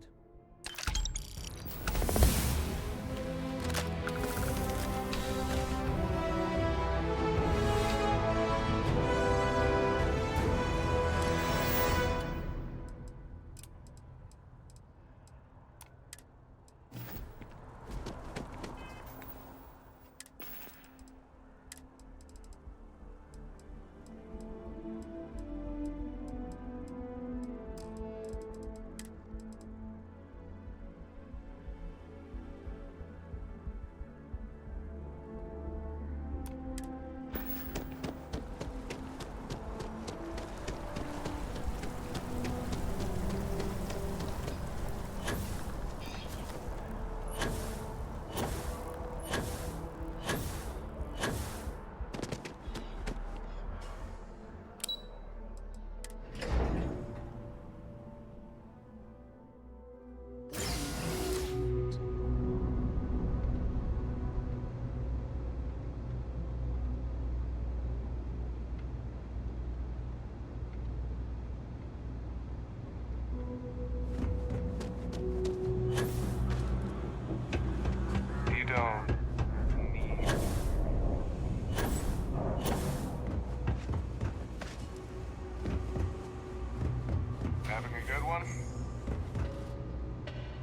Having a good one?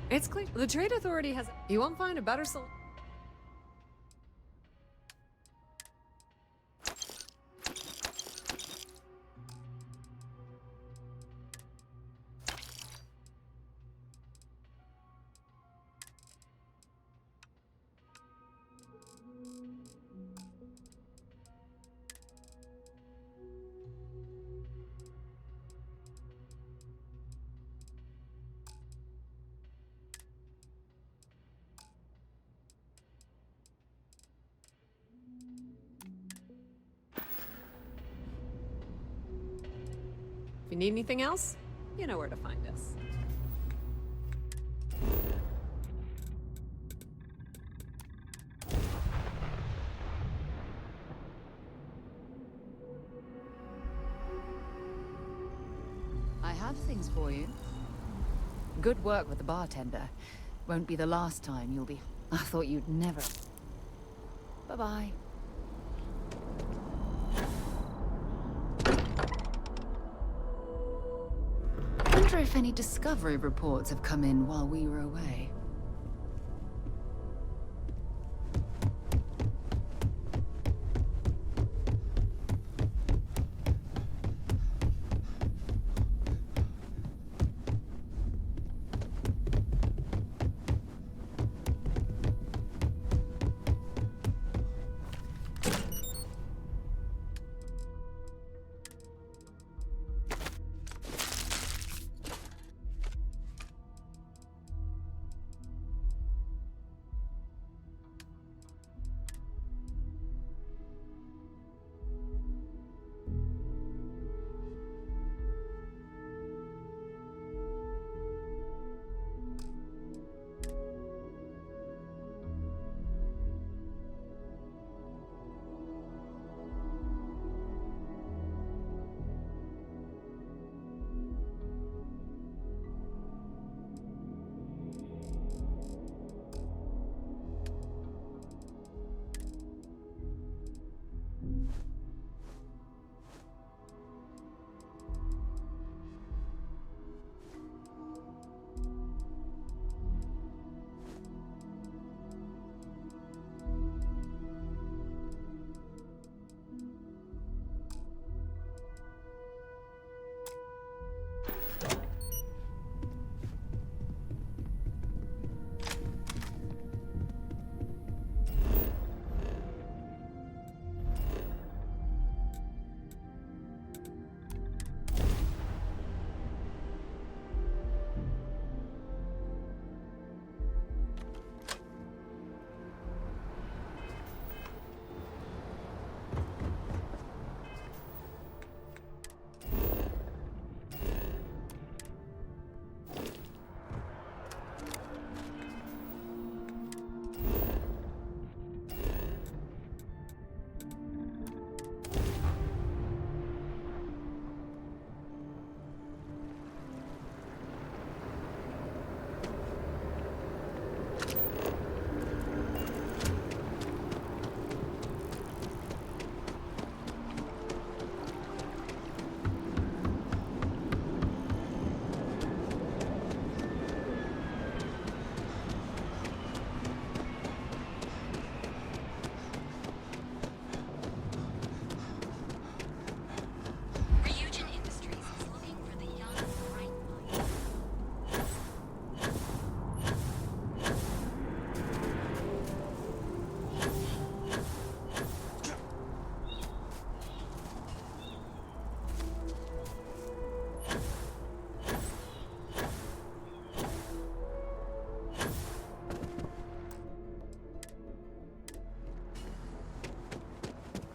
It's clear. The Trade Authority has. You won't find a better solution. If you need anything else, you know where to find us. I have things for you. Good work with the bartender. Won't be the last time you'll be... I thought you'd never... Bye-bye. Wonder if any discovery reports have come in while we were away.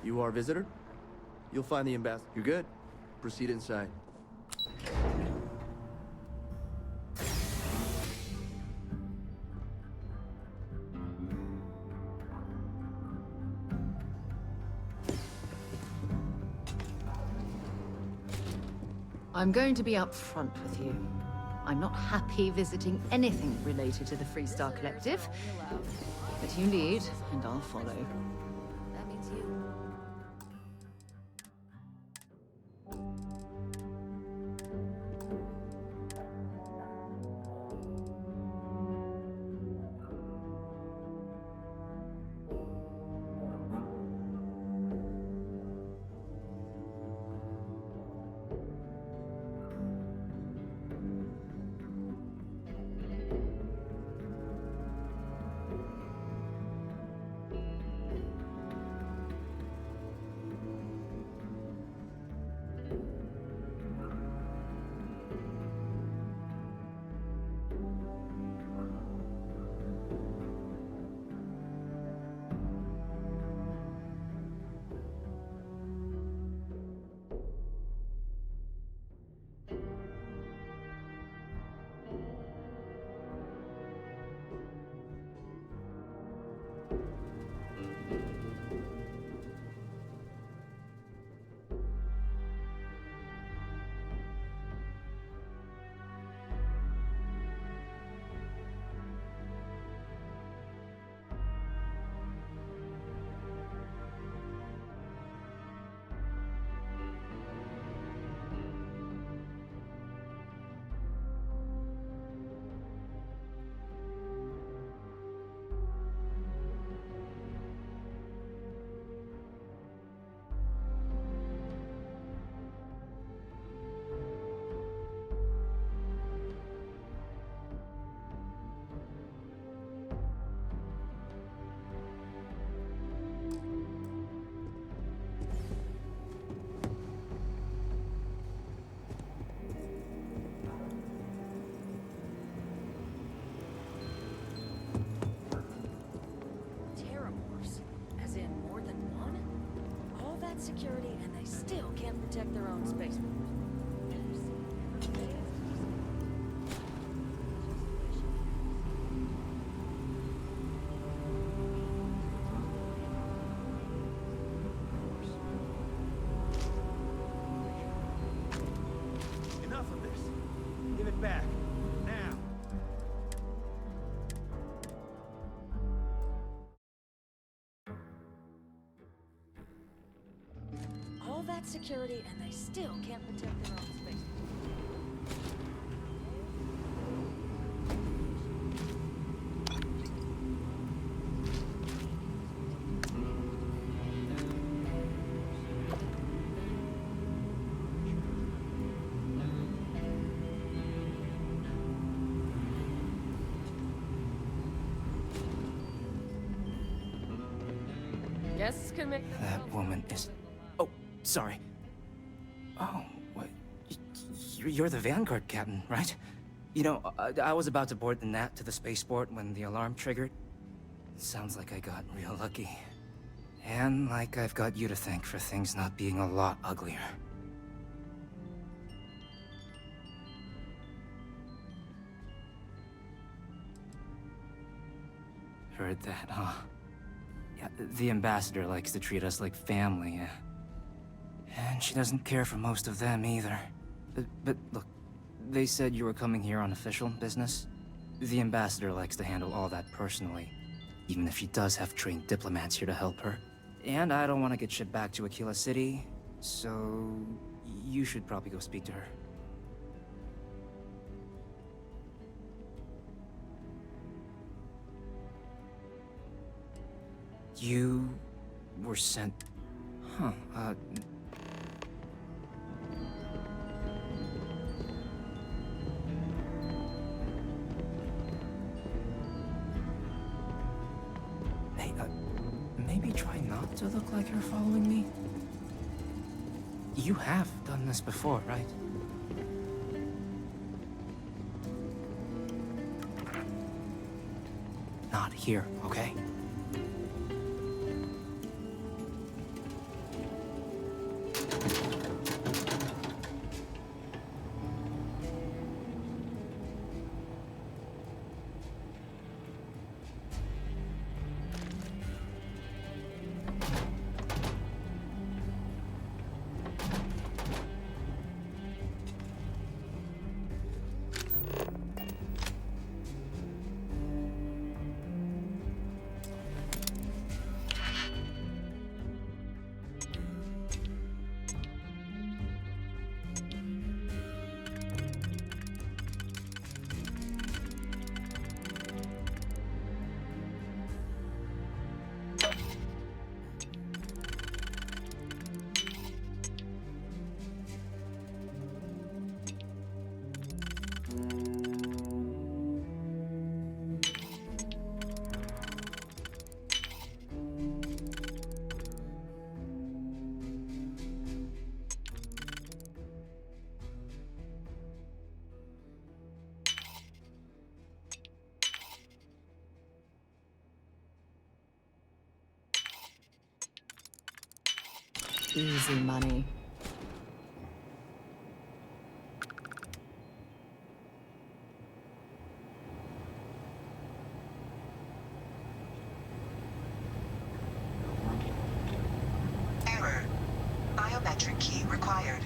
You are a visitor? You'll find the ambassador. You're good. Proceed inside. I'm going to be upfront with you. I'm not happy visiting anything related to the Freestar Collective. But you lead, and I'll follow. That means you. Security, and they still can't protect their own spaceport. Enough of this. Give it back. Now. All that security, and they still can't protect their own space. Guests can make That woman is... Oh, sorry. Oh, what? You're the Vanguard captain, right? You know, I was about to board the Nat to the spaceport when the alarm triggered. Sounds like I got real lucky. And like I've got you to thank for things not being a lot uglier. Heard that, huh? Yeah, the ambassador likes to treat us like family, and she doesn't care for most of them either. But look, they said you were coming here on official business. The ambassador likes to handle all that personally, even if she does have trained diplomats here to help her. And I don't want to get shipped back to Aquila City, so you should probably go speak to her. You were sent... Huh, Hey, maybe try not to look like you're following me? You have done this before, right? Not here, okay? Easy money. Error. Biometric key required.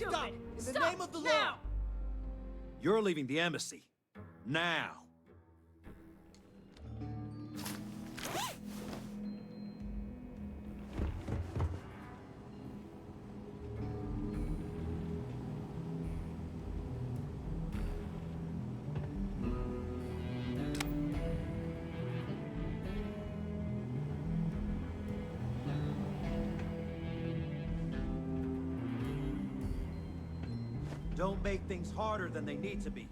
Stop! In the name of the law! You're leaving the embassy. Now! Don't make things harder than they need to be.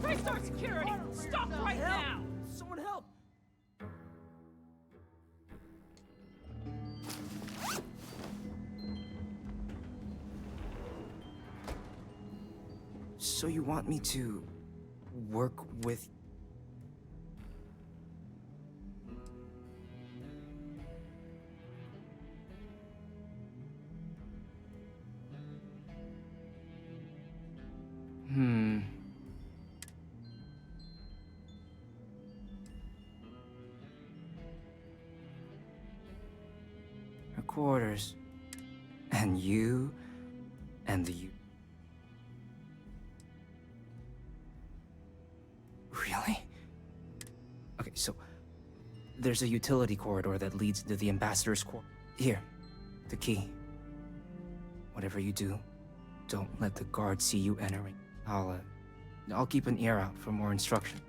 Restart security! Stop right now! Someone help! So you want me to work with... Her quarters. And you... and the... Really? Okay, so... there's a utility corridor that leads to the ambassador's quarter. Here, the key. Whatever you do, don't let the guards see you entering. I'll keep an ear out for more instruction.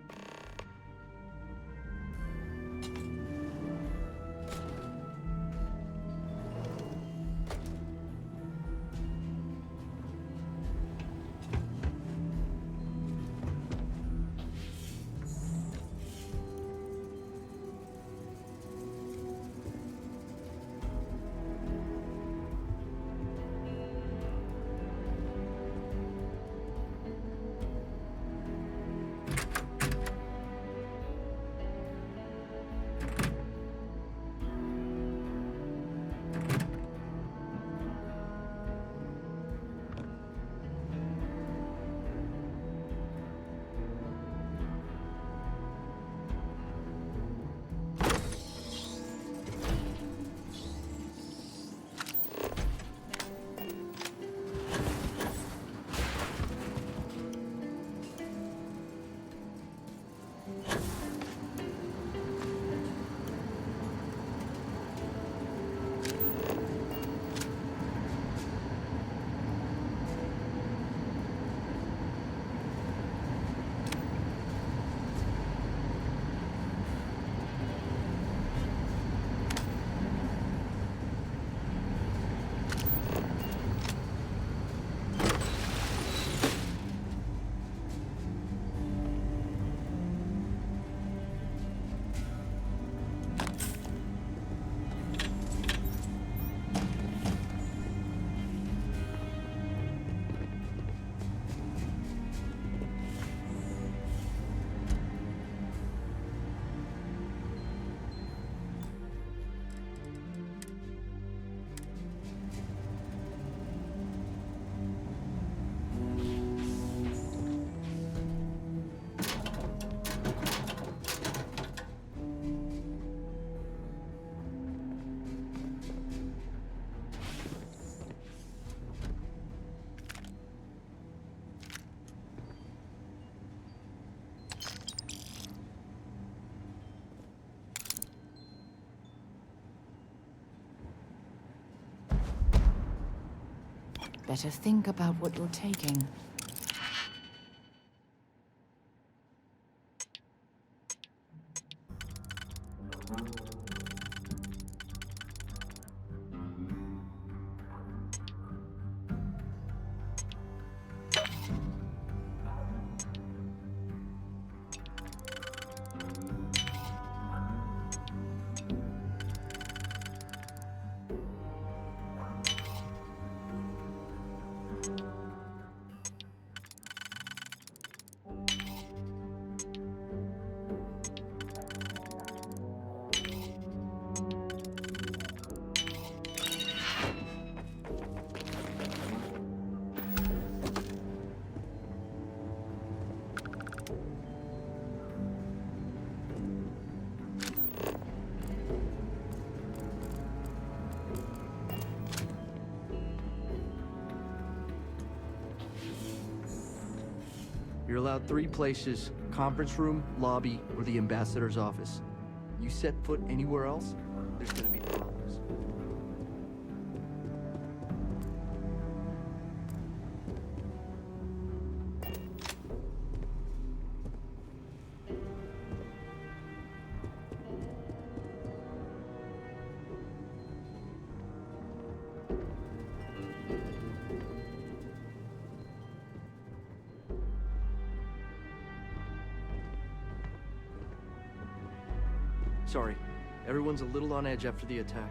Better think about what you're taking. You're allowed 3 places: conference room, lobby, or the ambassador's office. You set foot anywhere else, there's gonna be problems. Sorry, everyone's a little on edge after the attack.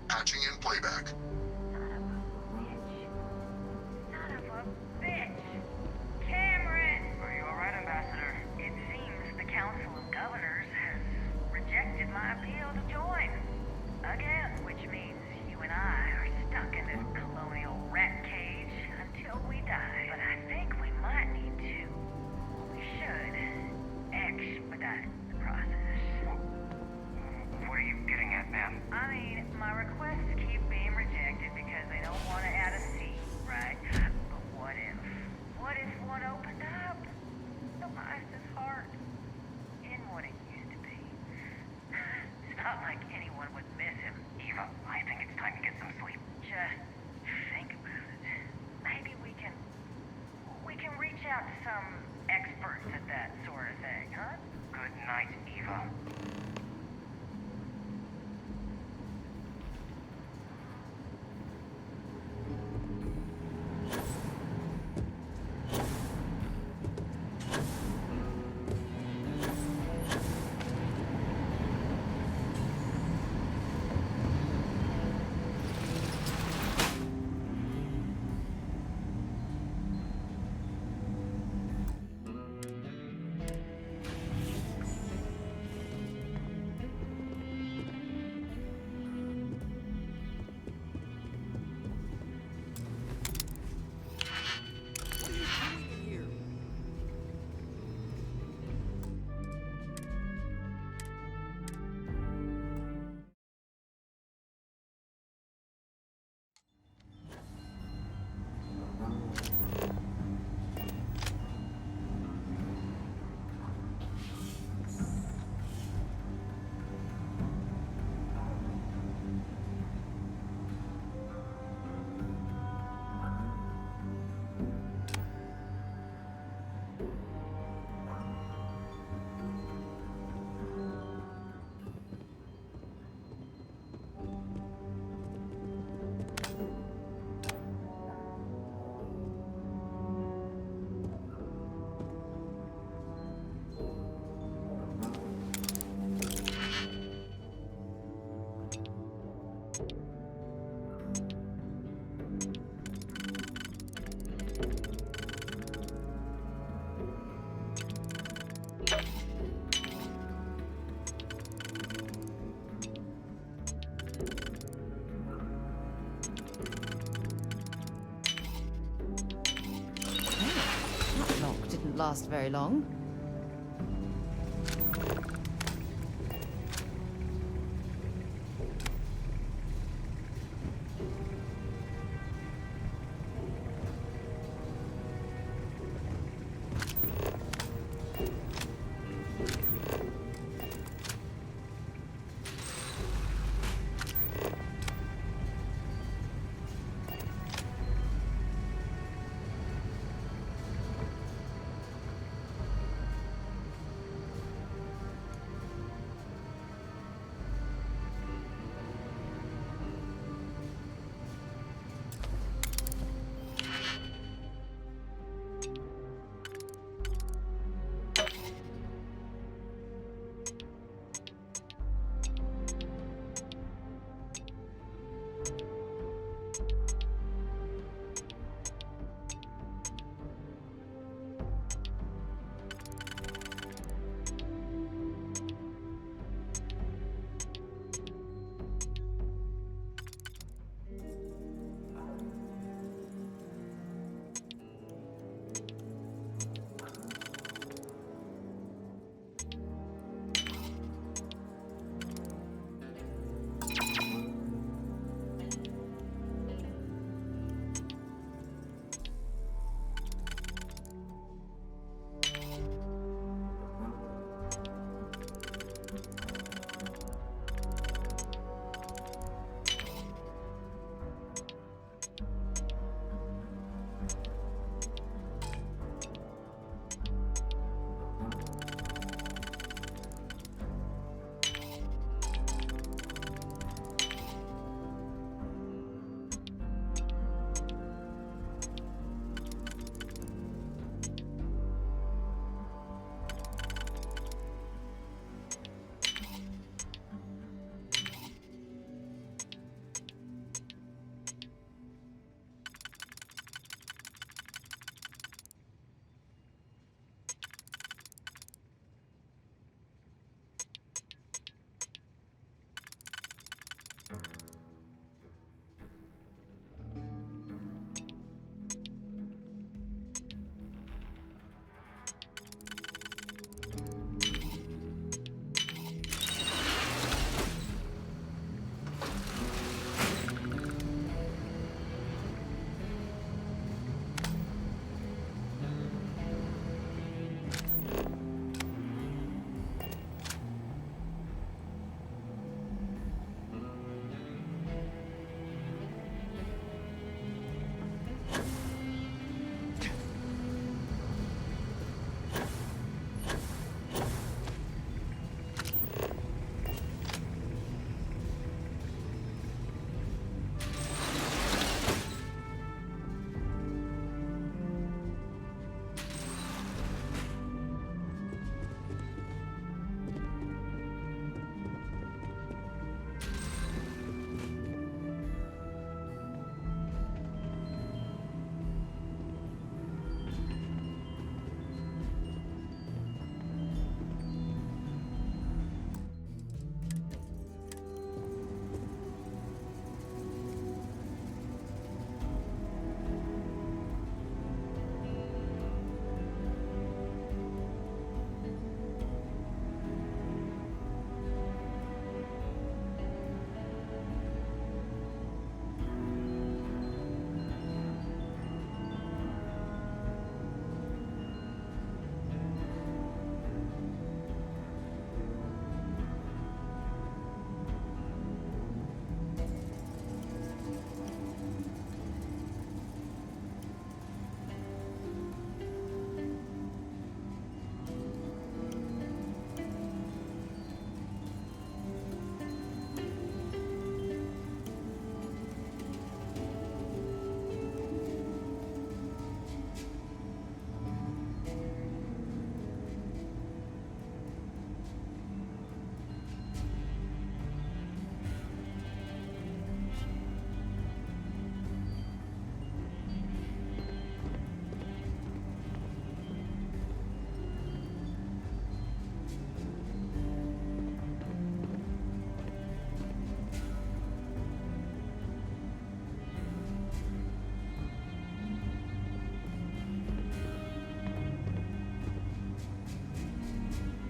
Patching in playback. Cameron! Are you alright, Ambassador? It seems the Council of Governors has rejected my appeal to join. Again, which means you and I are stuck in this colonial rat cage until we die. But I think we might need to. We should expedite the process. What are you getting at, ma'am? I mean, my requests keep being rejected because they don't want to add a seat, right? But what if? What if one opened up? The Meister's heart in what it used to be. It's not like anyone would miss him. Eva, I think it's time to get some sleep. Just think about it. Maybe we can reach out to some experts at that sort of thing, huh? Good night, Eva. Didn't last very long.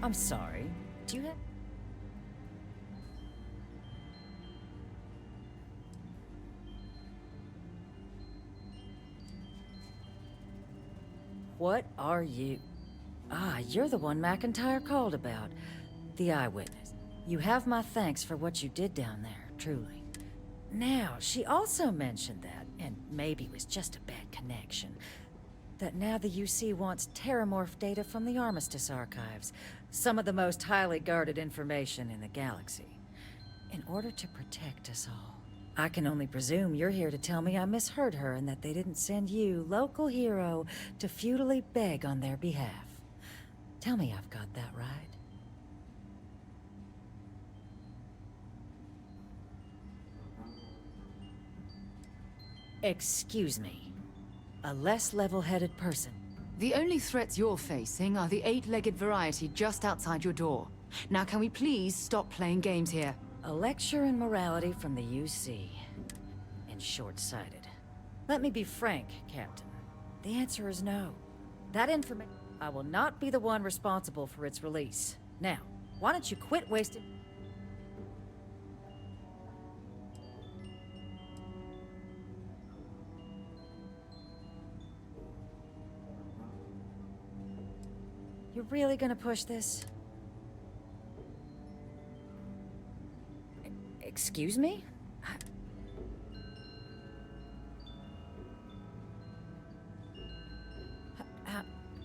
I'm sorry. Do you have... What are you? Ah, you're the one McIntyre called about. The eyewitness. You have my thanks for what you did down there, truly. Now, she also mentioned that, and maybe it was just a bad connection, that now the UC wants terramorph data from the Armistice archives, some of the most highly guarded information in the galaxy, in order to protect us all. I can only presume you're here to tell me I misheard her and that they didn't send you, local hero, to futilely beg on their behalf. Tell me I've got that right. Excuse me. A less level-headed person. The only threats you're facing are the 8-legged variety just outside your door. Now can we please stop playing games here? A lecture in morality from the UC. And short-sighted. Let me be frank, Captain. The answer is no. That information... I will not be the one responsible for its release. Now, why don't you quit wasting... You're really gonna push this? Excuse me?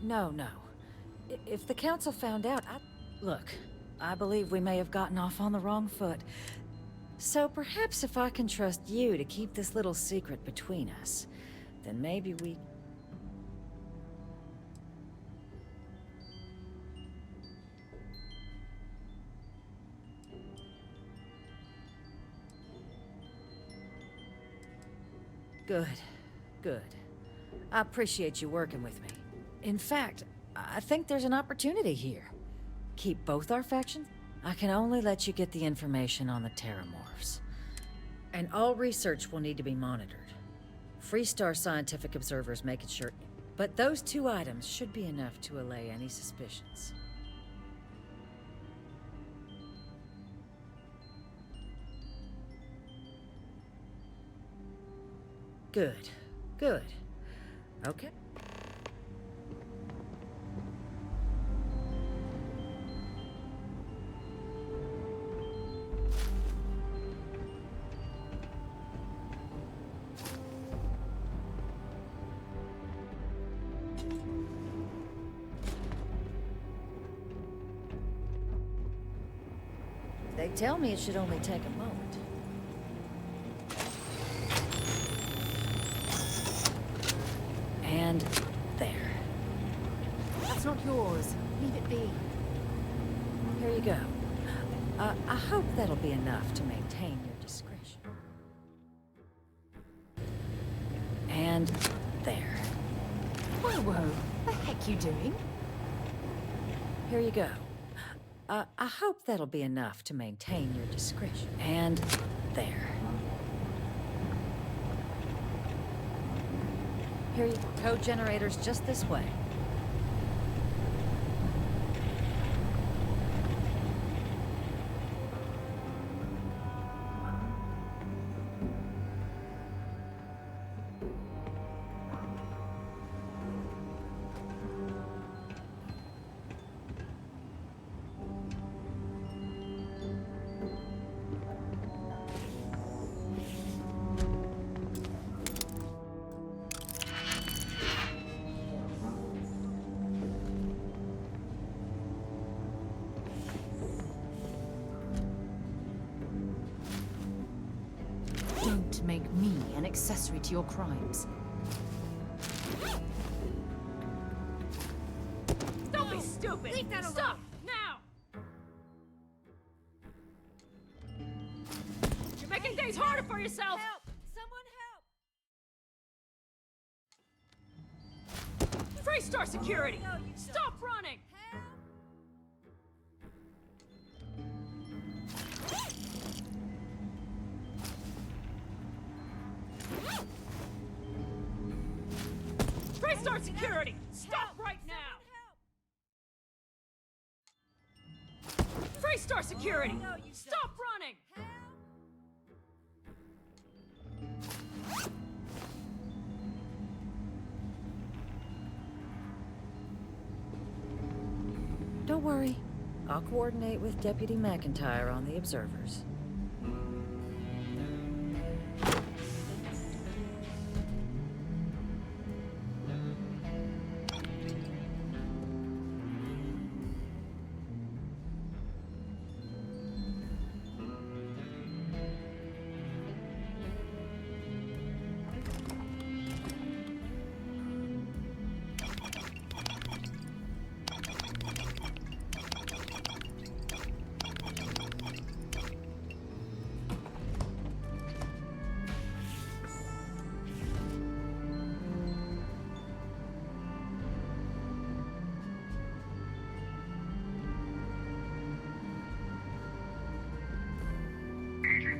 No. If the Council found out, Look, I believe we may have gotten off on the wrong foot. So perhaps if I can trust you to keep this little secret between us, then maybe we... Good. I appreciate you working with me. In fact, I think there's an opportunity here. Keep both our factions? I can only let you get the information on the terramorphs. And all research will need to be monitored. Freestar scientific observers making sure... But those 2 items should be enough to allay any suspicions. Good. Okay. They tell me it should only take a moment. And there. That's not yours. Leave it be. Here you go. I hope that'll be enough to maintain your discretion. And there. Whoa. The heck you doing? Here you go. I hope that'll be enough to maintain your discretion. And there. Here you go. Code generators just this way. Don't make me an accessory to your crimes. Don't be stupid! Leave that alone! Stop! Now! You're making things harder for yourself! Help! Someone help! Freestar security! Stop running! Freestar security! Stop right now! Star security! Stop running! Don't worry. I'll coordinate with Deputy McIntyre on the observers.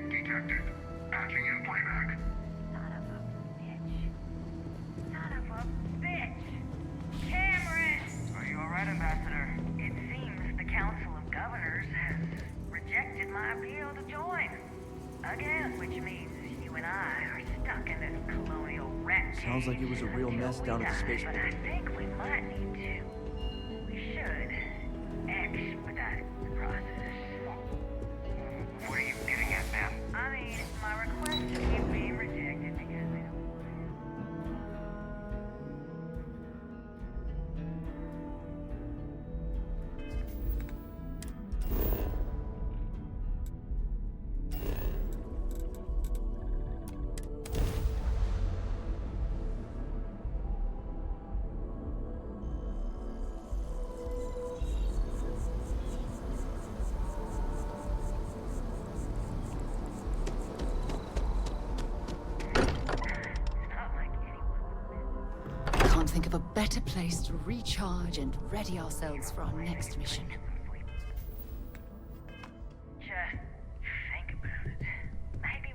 Detected. Patching in playback. Son of a bitch! Cameron! Are you alright, Ambassador? It seems the Council of Governors has rejected my appeal to join. Again, which means you and I are stuck in this colonial rat cage. Sounds like it was a real mess down at the spaceport. But I think we might need to. We should expedite the process. What are you getting at, ma'am? I mean, my request to keep being rejected because they don't want it. Can't think of a better place to recharge and ready ourselves for our next mission. Just think about it. Maybe.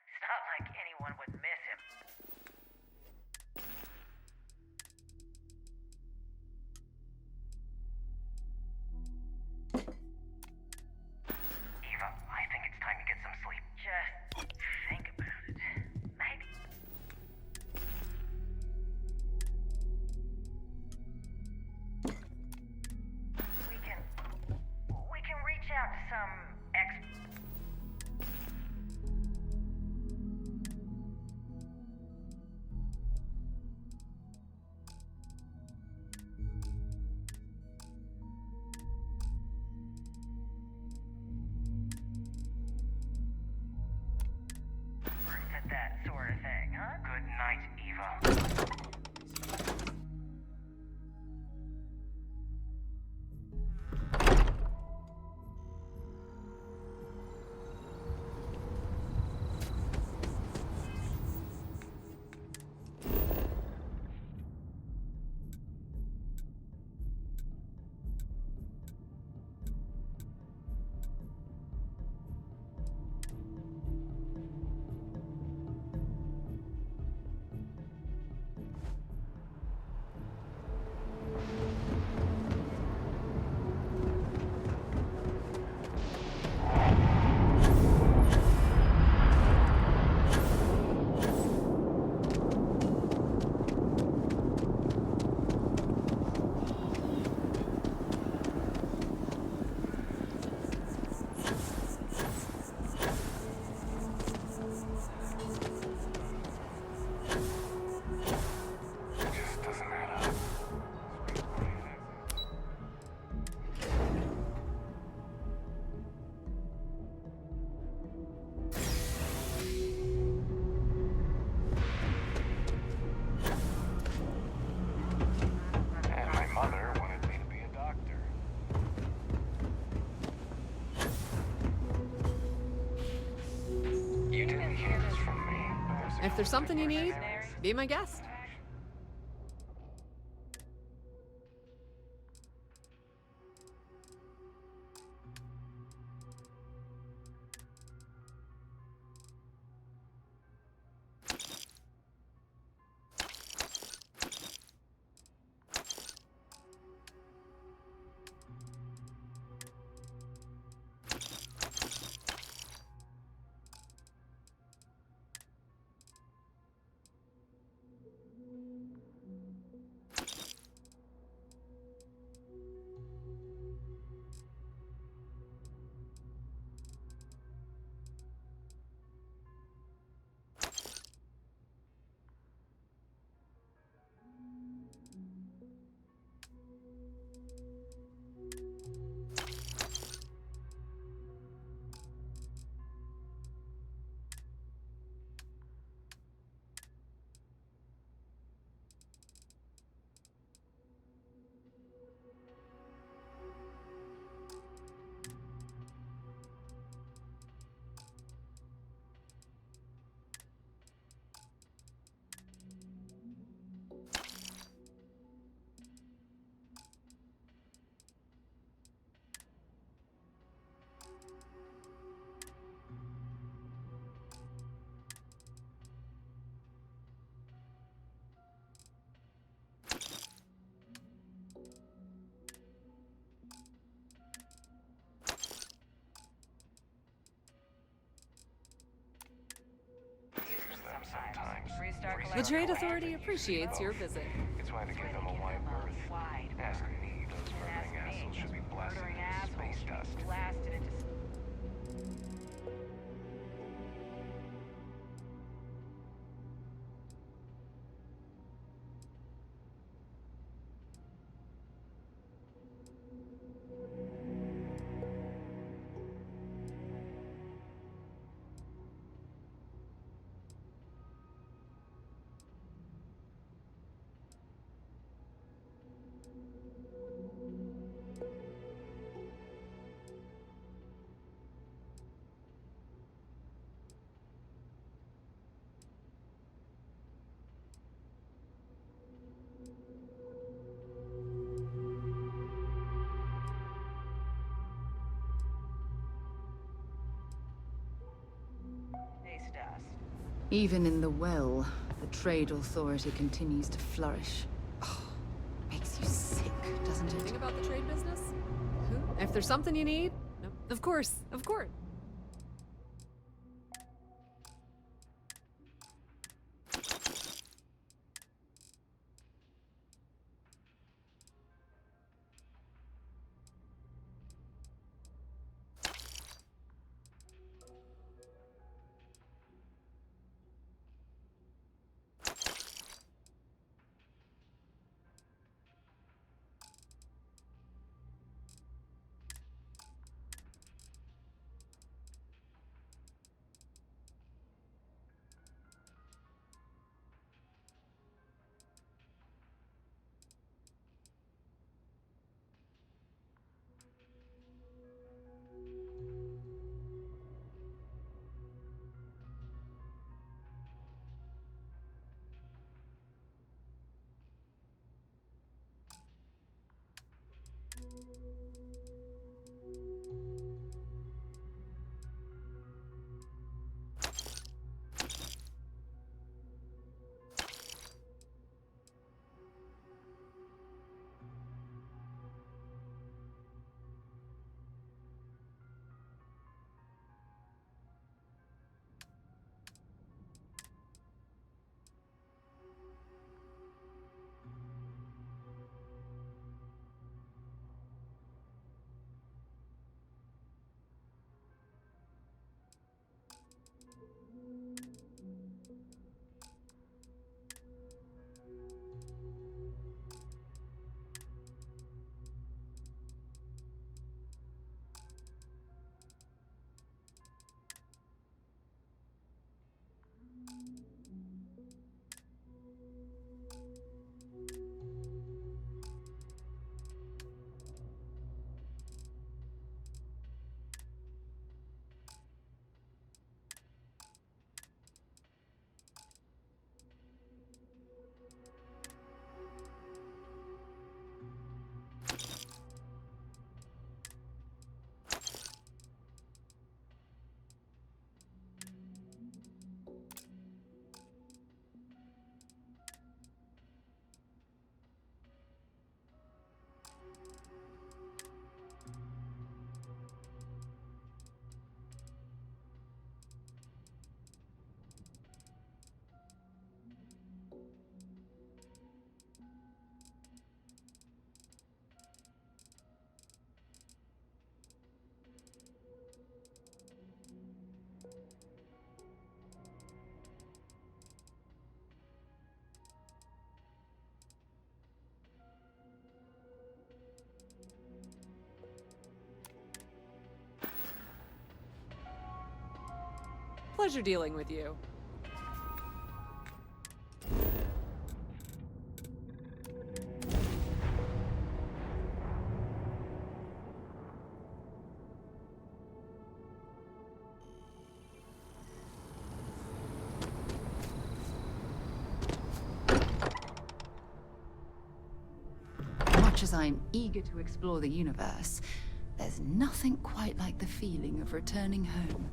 It's not like anyone would miss him. Eva, I think it's time to get some sleep. Just think about it. Maybe. We can reach out to some at that sort of thing, huh? Good night, Eva. If there's something you need, Be my guest. The Trade Authority appreciates your visit. It's why they give them a wide berth. Asking me, those murdering assholes should be blasted into space dust. Even in the well, the Trade Authority continues to flourish. Oh, makes you sick, doesn't it? Think about the trade business? If there's something you need, no, of course, of course. Pleasure dealing with you. Much as I'm eager to explore the universe, there's nothing quite like the feeling of returning home.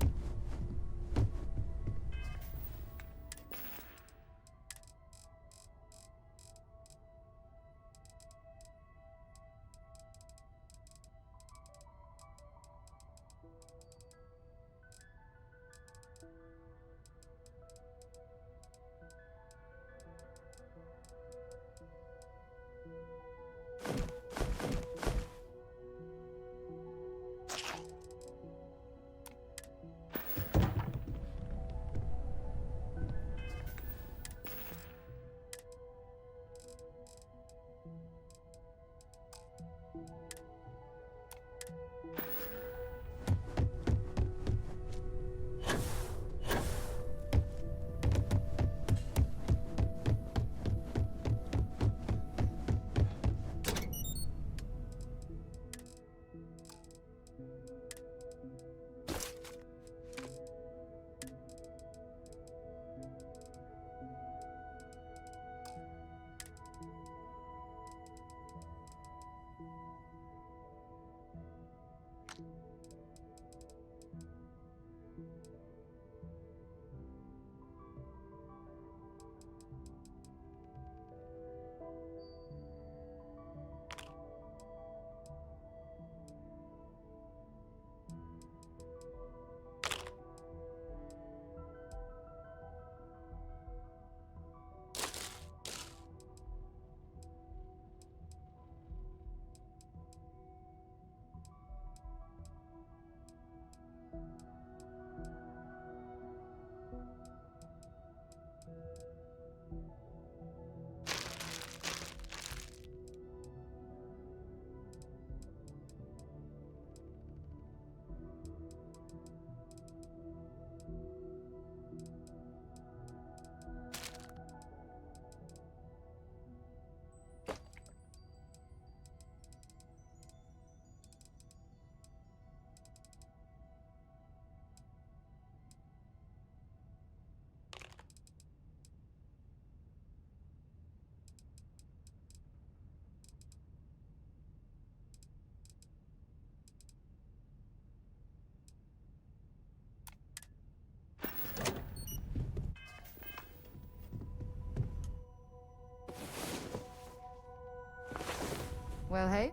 Well, hey?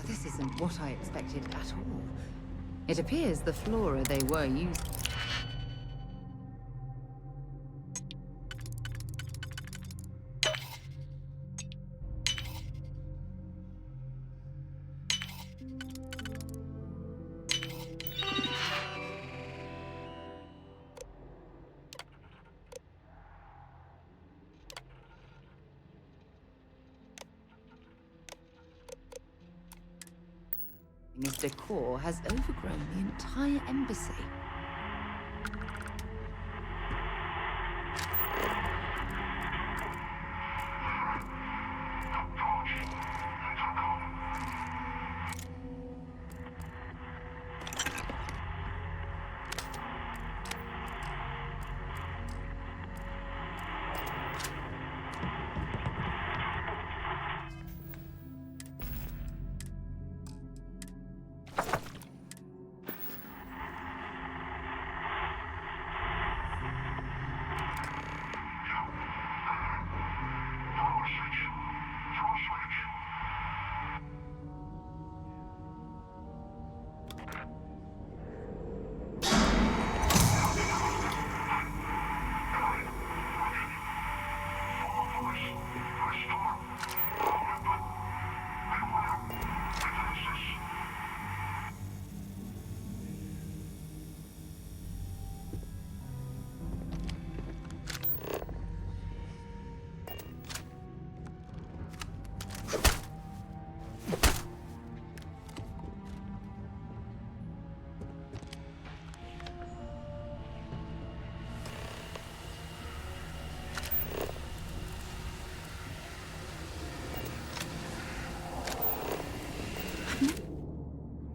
This isn't what I expected at all. It appears the flora they were using. This decor has overgrown the entire embassy.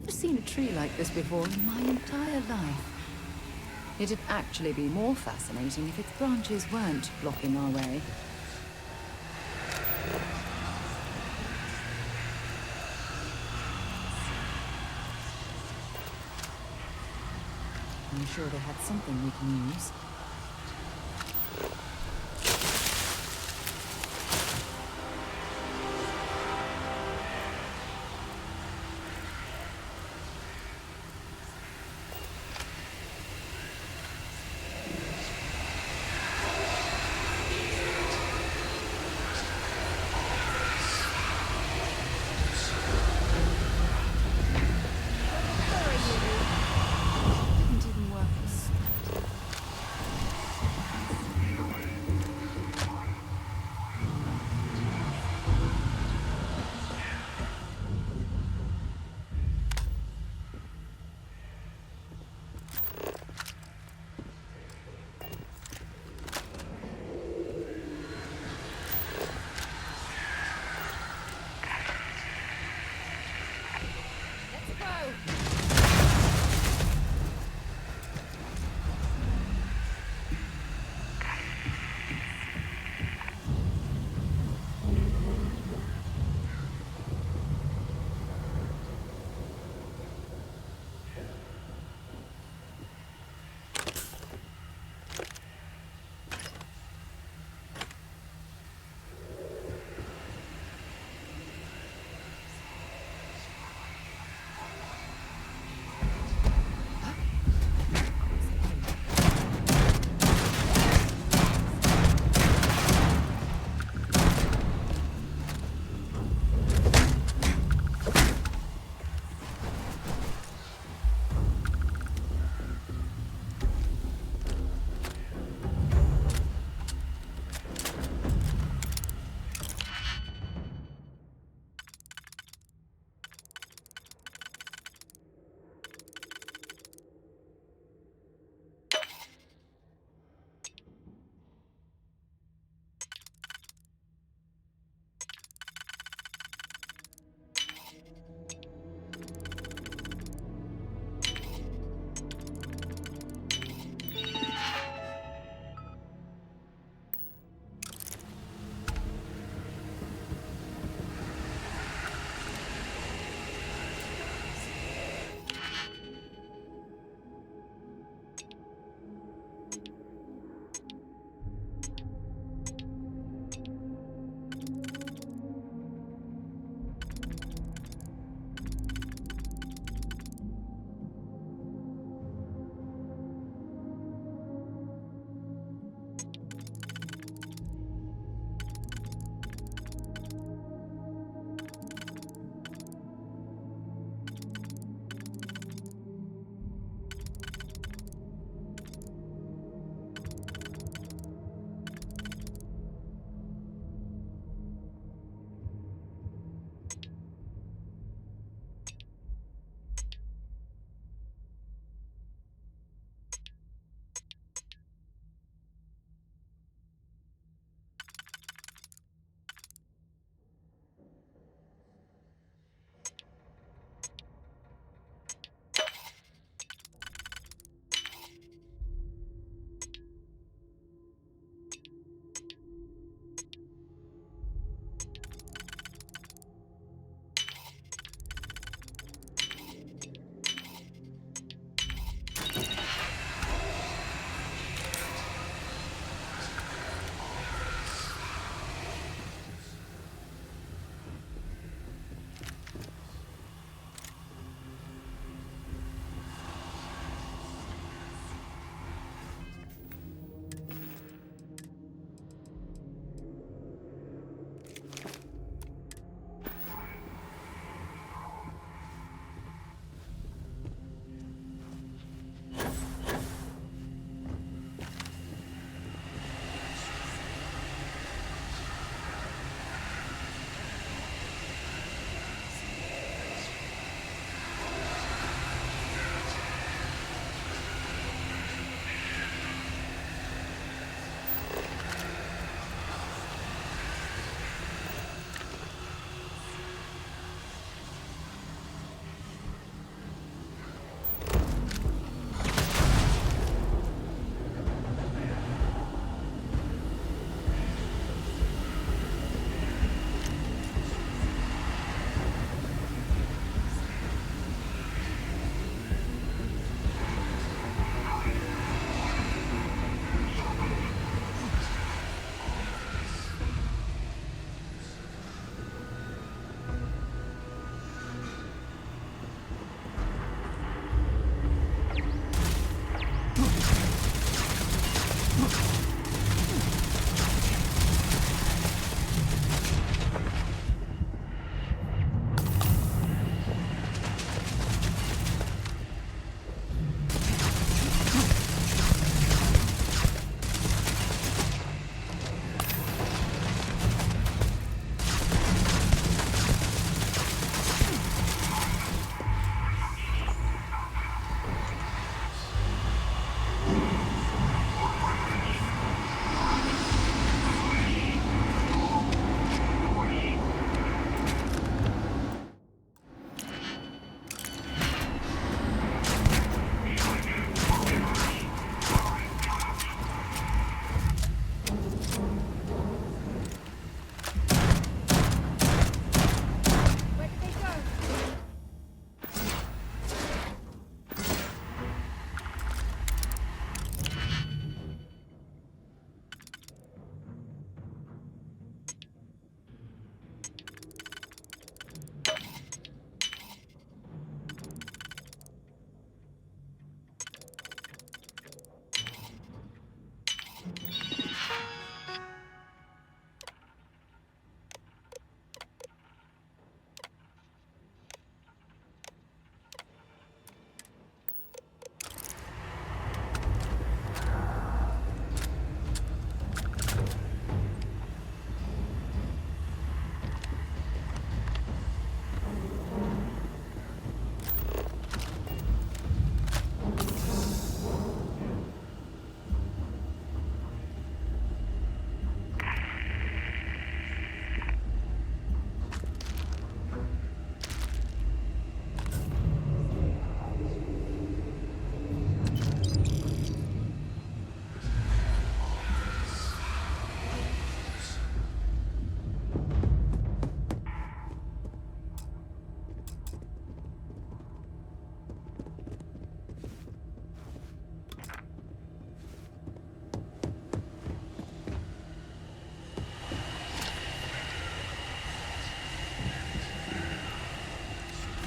Seen a tree like this before in my entire life. It'd actually be more fascinating if its branches weren't blocking our way. I'm sure they had something we can use.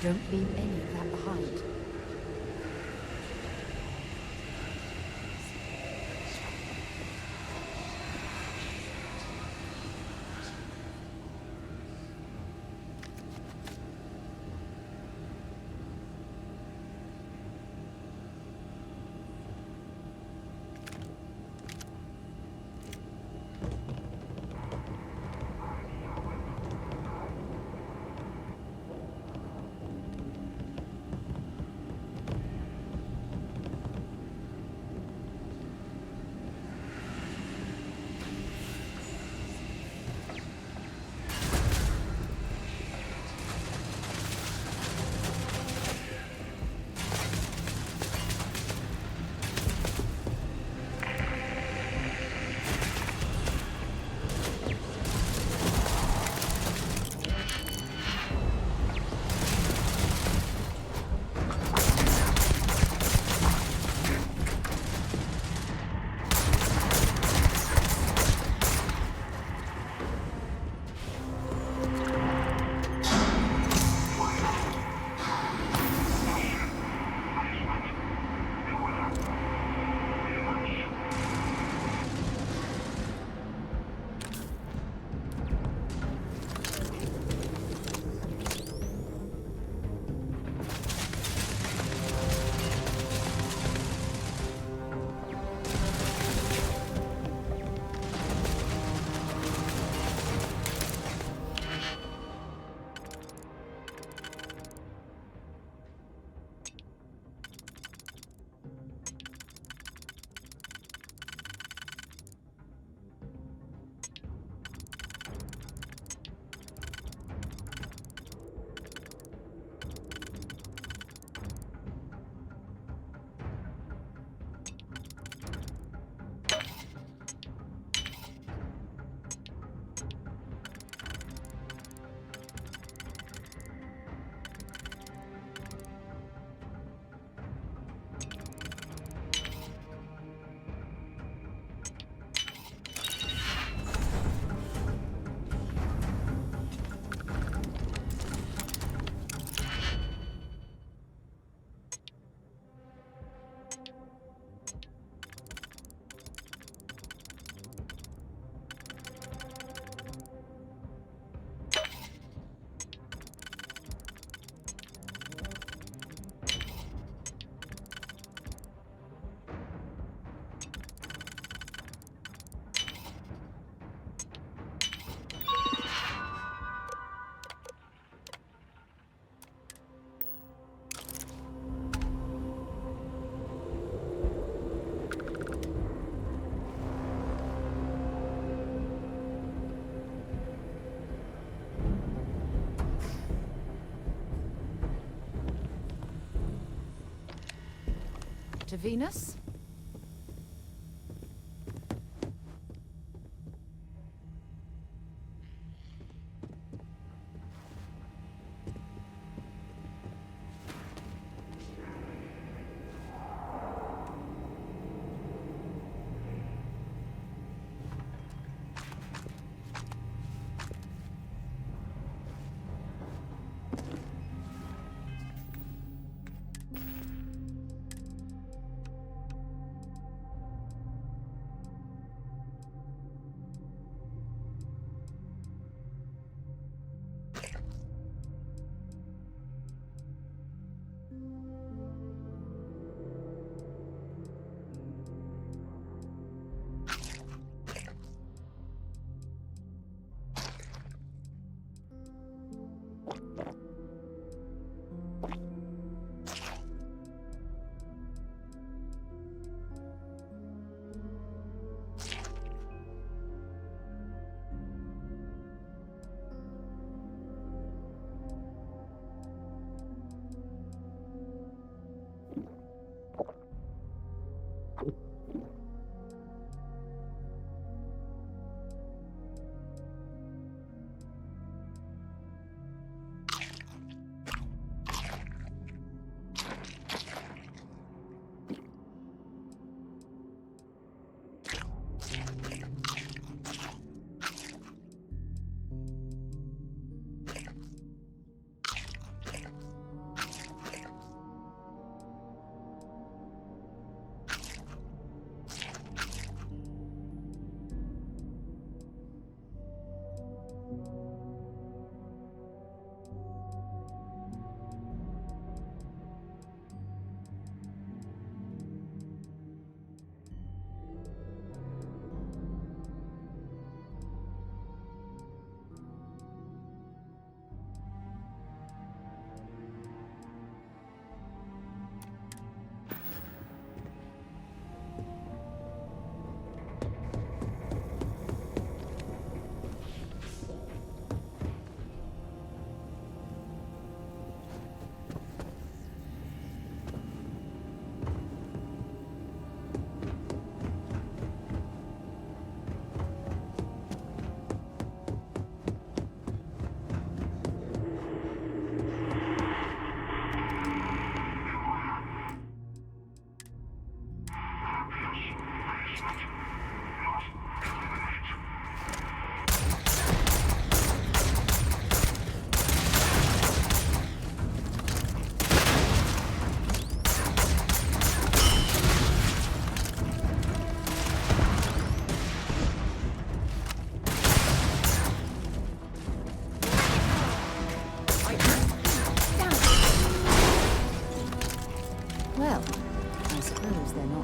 Don't leave any of that behind. to Venus?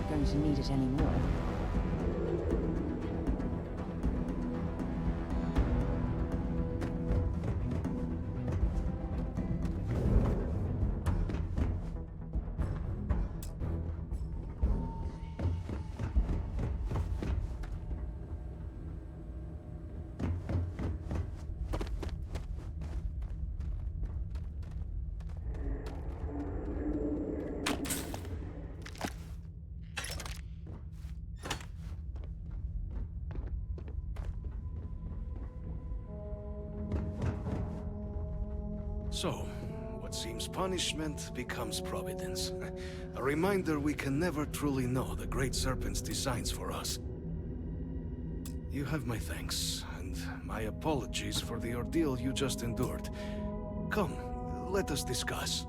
going to need it anymore. So, what seems punishment becomes providence. A reminder we can never truly know the Great Serpent's designs for us. You have my thanks, and my apologies for the ordeal you just endured. Come, let us discuss.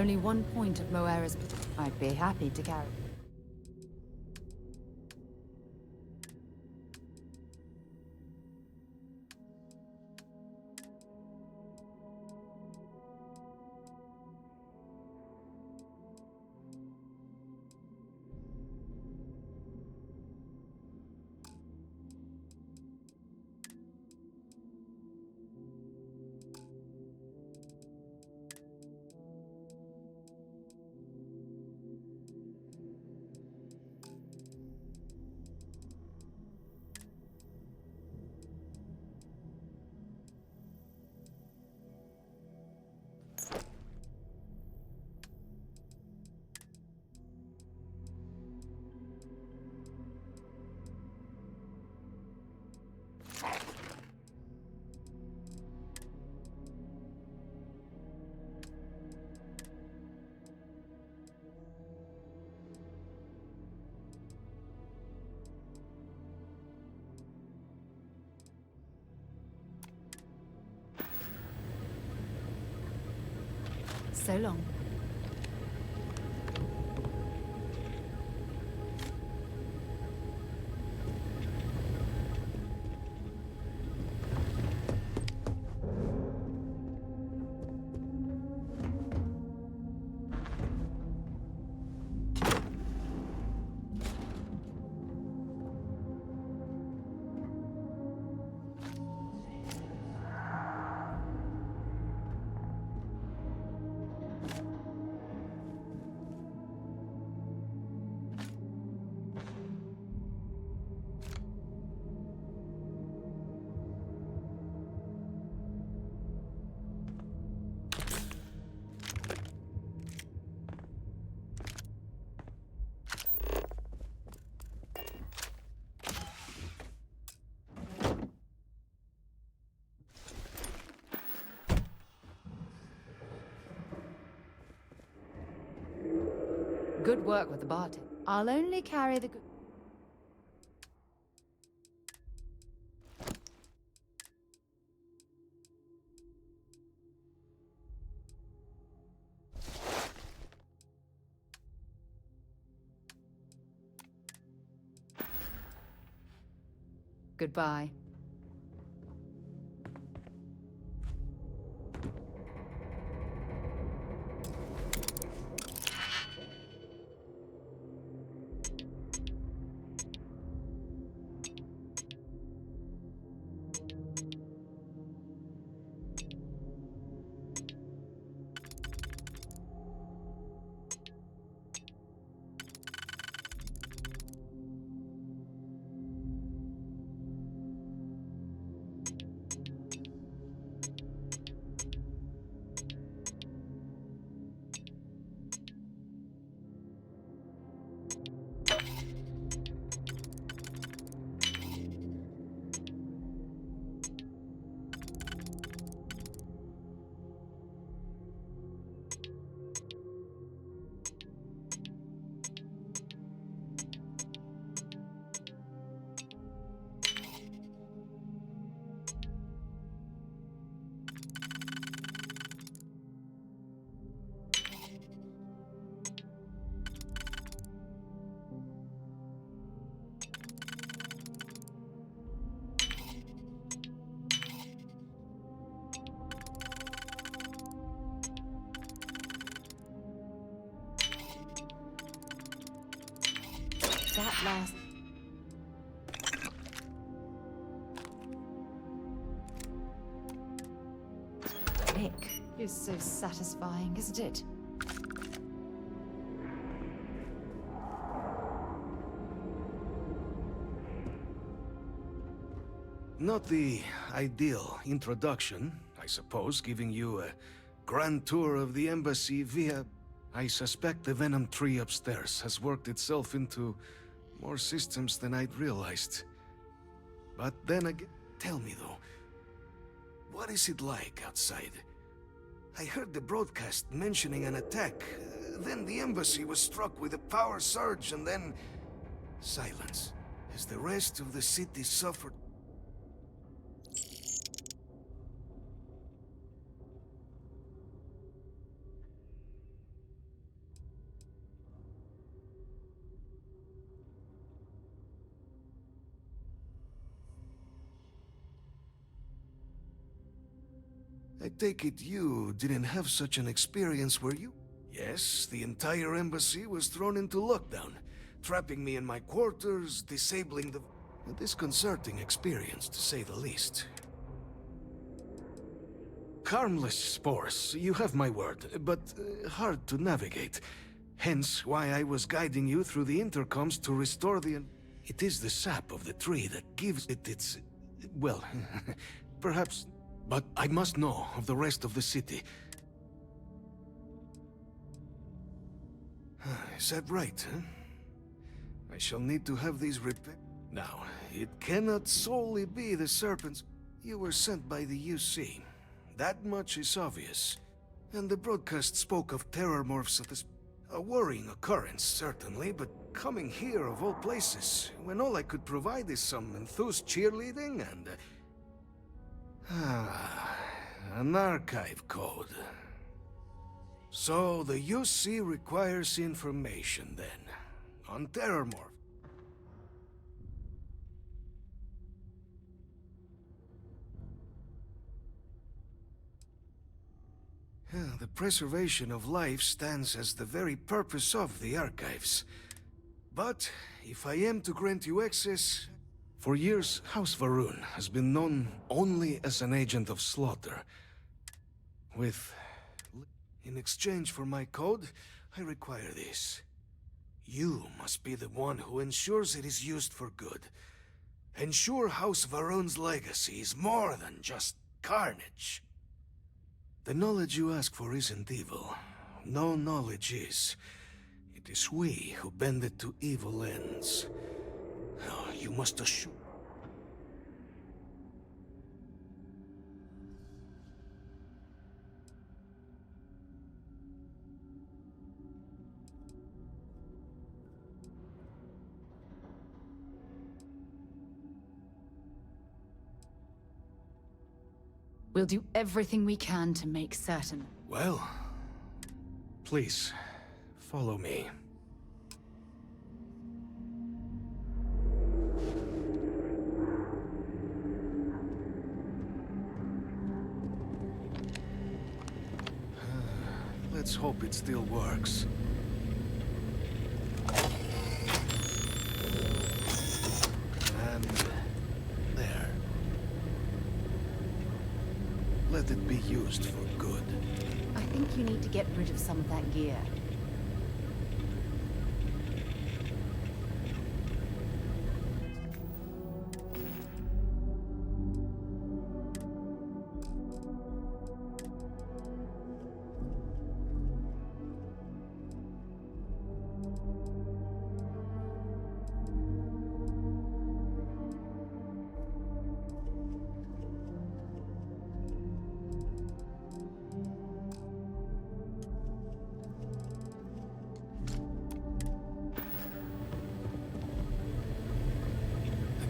Only one point of Moera's... I'd be happy to carry. So long. Good work with the bartender. I'll only carry the good... Goodbye. That last... Nick is so satisfying, isn't it? Not the ideal introduction, I suppose, giving you a grand tour of the embassy via... I suspect the Venom tree upstairs has worked itself into more systems than I'd realized. But then again, tell me though, what is it like outside? I heard the broadcast mentioning an attack, then the embassy was struck with a power surge, and then... silence. Has the rest of the city suffered? I take it you didn't have such an experience, were you? Yes, the entire embassy was thrown into lockdown, trapping me in my quarters, disabling the... A disconcerting experience, to say the least. Harmless spores, you have my word, but hard to navigate. Hence why I was guiding you through the intercoms to restore the... It is the sap of the tree that gives it its... well, perhaps... But I must know of the rest of the city. Is that right, huh? I shall need to have these repaired. Now, it cannot solely be the serpents. You were sent by the UC. That much is obvious. And the broadcast spoke of terror morphs at this... A worrying occurrence, certainly, but coming here of all places, when all I could provide is some enthused cheerleading and... an archive code. So the UC requires information, then, on terror morphs. The preservation of life stands as the very purpose of the archives. But if I am to grant you access... For years, House Varun has been known only as an agent of slaughter. In exchange for my code, I require this. You must be the one who ensures it is used for good. Ensure House Varun's legacy is more than just carnage. The knowledge you ask for isn't evil. No knowledge is. It is we who bend it to evil ends. Oh, you must assure... We'll do everything we can to make certain. Well, please, follow me. Let's hope it still works. And there. Let it be used for good. I think you need to get rid of some of that gear.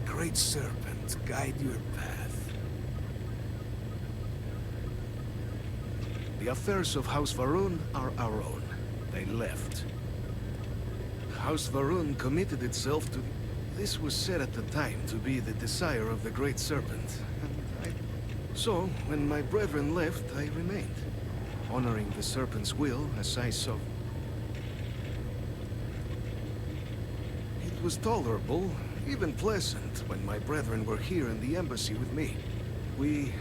Great Serpent, guide your path. The affairs of House Varun are our own. They left. House Varun committed itself to... This was said at the time to be the desire of the Great Serpent. So, when my brethren left, I remained, honoring the Serpent's will as I saw. It was tolerable, even pleasant, when my brethren were here in the embassy with me. We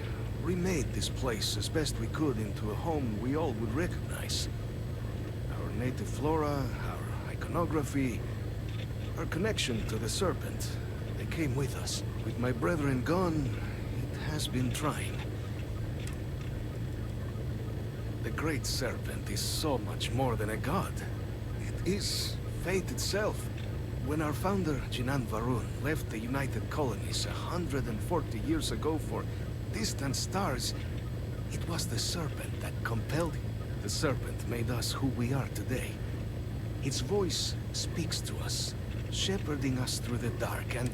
remade this place as best we could into a home we all would recognize. Our native flora, our iconography, our connection to the Serpent, they came with us. With my brethren gone, it has been trying. The Great Serpent is so much more than a god. It is fate itself. When our founder, Jinan Varun, left the United Colonies 140 years ago for distant stars, it was the Serpent that compelled him. The Serpent made us who we are today. Its voice speaks to us, shepherding us through the dark and...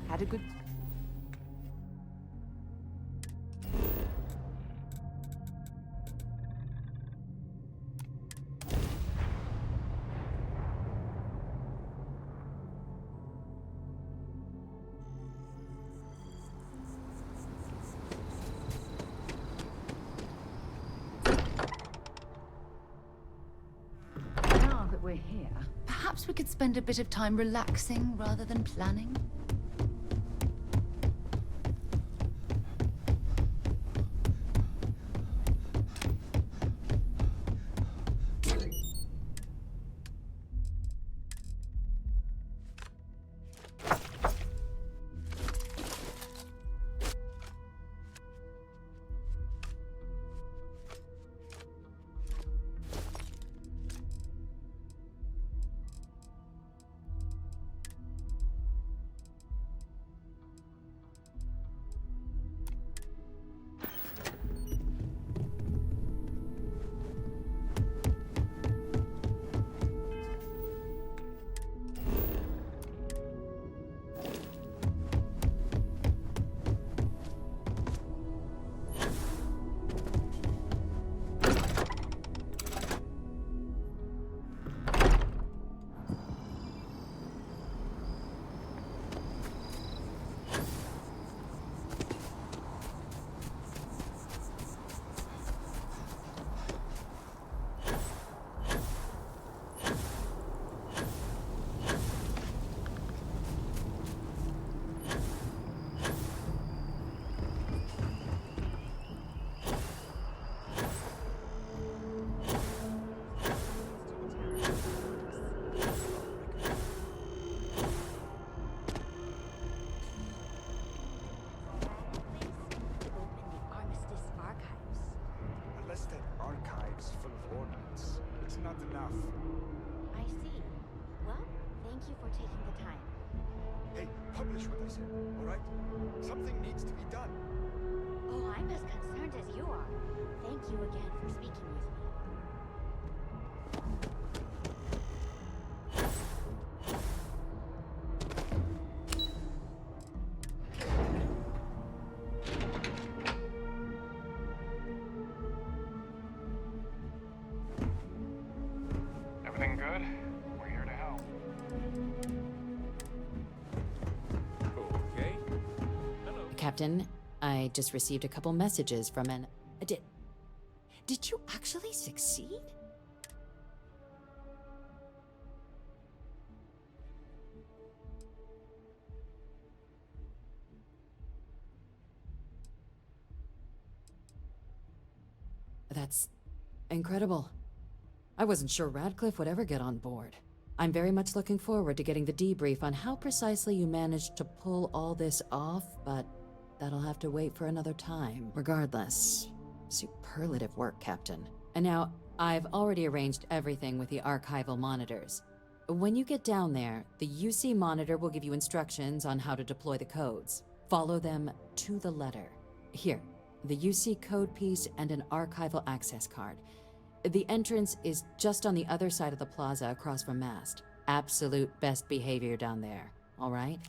Had a good... we're here, perhaps we could spend a bit of time relaxing rather than planning? Everything good? We're here to help. Okay. Hello. Captain, I just received a couple messages from an... Did you actually succeed? That's incredible. I wasn't sure Radcliffe would ever get on board. I'm very much looking forward to getting the debrief on how precisely you managed to pull all this off, but that'll have to wait for another time. Regardless, superlative work, Captain. And now, I've already arranged everything with the archival monitors. When you get down there, the UC monitor will give you instructions on how to deploy the codes. Follow them to the letter. Here, the UC code piece and an archival access card. The entrance is just on the other side of the plaza across from Mast. Absolute best behavior down there, all right?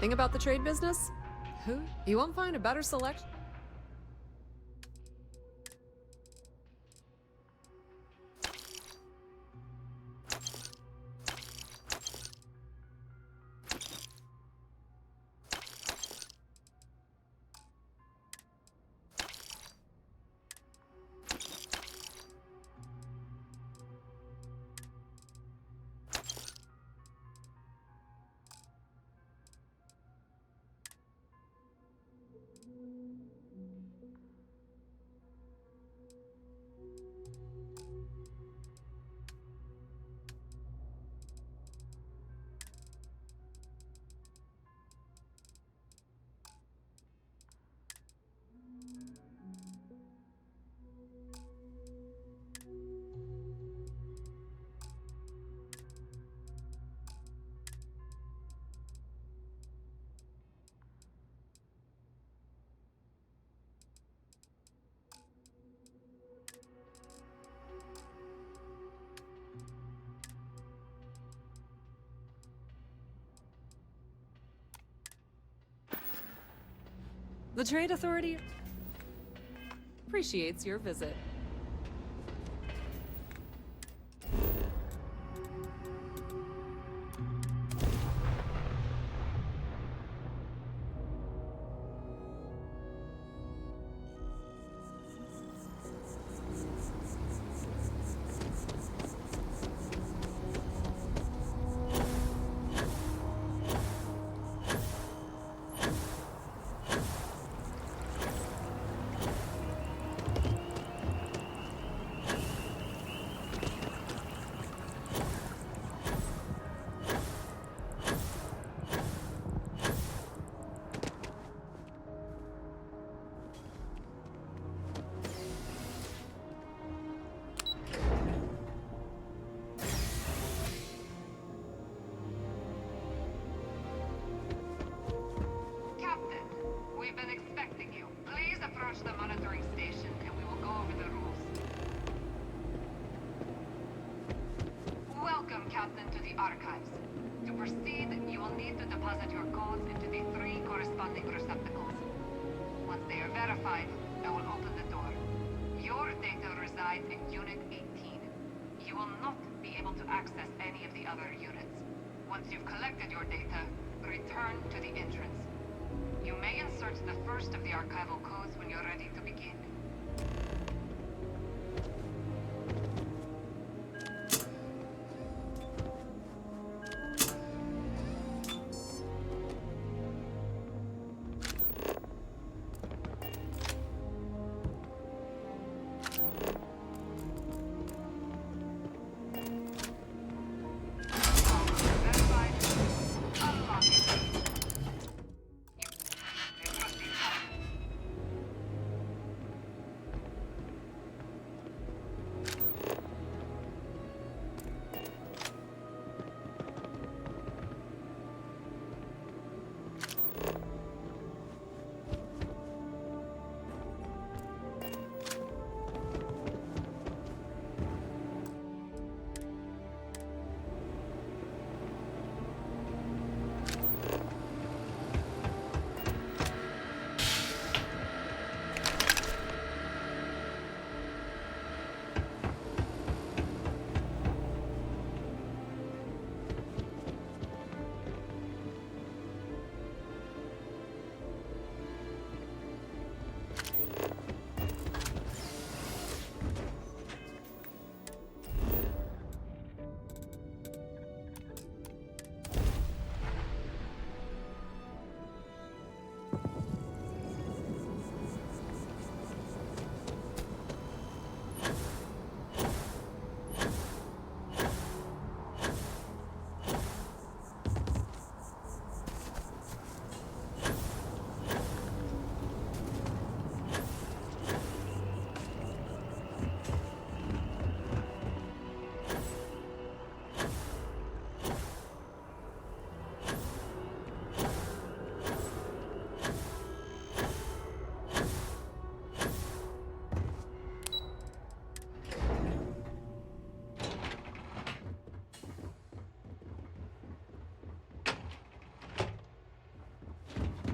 Thing about the trade business? You won't find a better selection. The Trade Authority appreciates your visit. We've been expecting you. Please approach the monitoring station and we will go over the rules. Welcome, Captain, to the archives. To proceed, you will need to deposit your codes into the 3 corresponding receptacles. Once they are verified, I will open the door. Your data resides in Unit 18. You will not be able to access any of the other units. Once you've collected your data, return to the entrance. You may insert the first of the archival codes when you're ready to begin.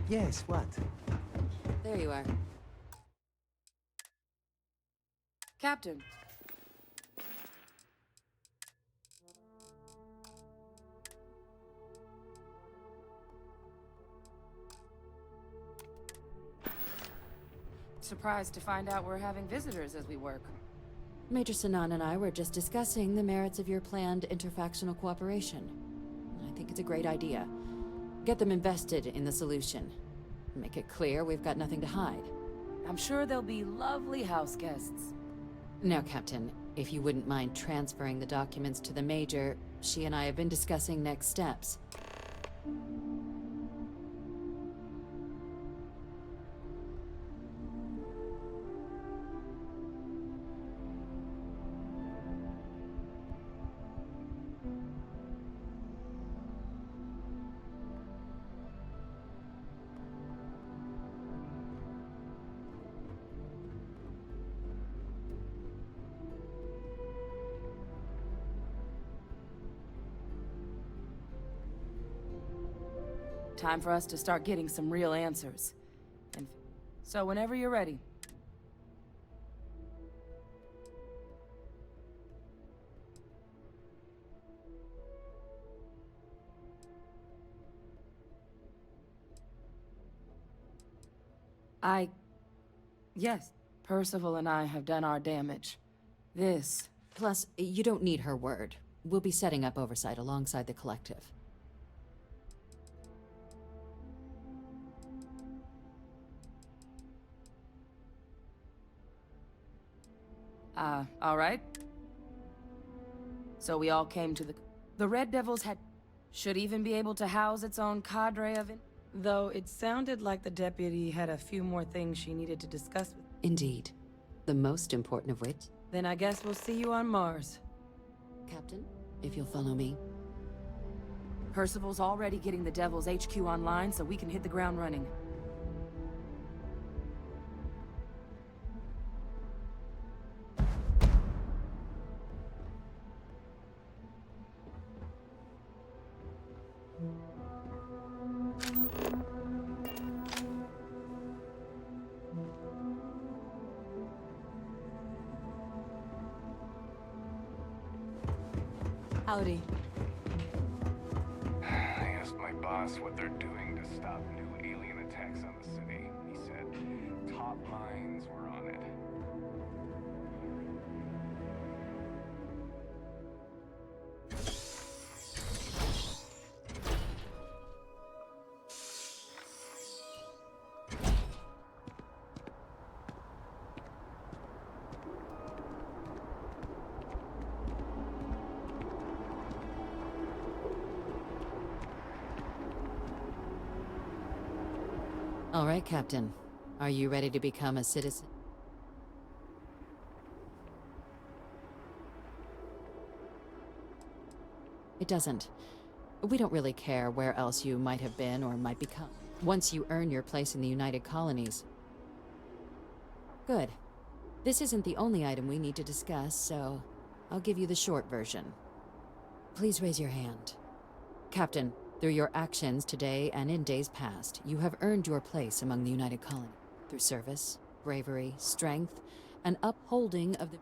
Yes, what? There you are. Captain. Surprised to find out we're having visitors as we work. Major Sinan and I were just discussing the merits of your planned interfactional cooperation. I think it's a great idea. Get them invested in the solution. Make it clear we've got nothing to hide. I'm sure they'll be lovely house guests. Now, Captain, if you wouldn't mind transferring the documents to the Major, she and I have been discussing next steps. Time for us to start getting some real answers. And so whenever you're ready. Yes, Percival and I have done our damage. This... Plus, you don't need her word. We'll be setting up oversight alongside the Collective. All right. So we all came to the Red Devils should even be able to house its own cadre of though it sounded like the deputy had a few more things she needed to discuss with. Indeed. The most important of which... Then I guess we'll see you on Mars. Captain, if you'll follow me. Percival's already getting the Devil's HQ online, so we can hit the ground running. Howdy. I asked my boss what they're doing to stop new alien attacks on the city. He said top minds were on it. All right, Captain. Are you ready to become a citizen? It doesn't. We don't really care where else you might have been or might become, once you earn your place in the United Colonies. Good. This isn't the only item we need to discuss, so I'll give you the short version. Please raise your hand. Captain, through your actions today and in days past, you have earned your place among the United Colony through service, bravery, strength, and upholding of the...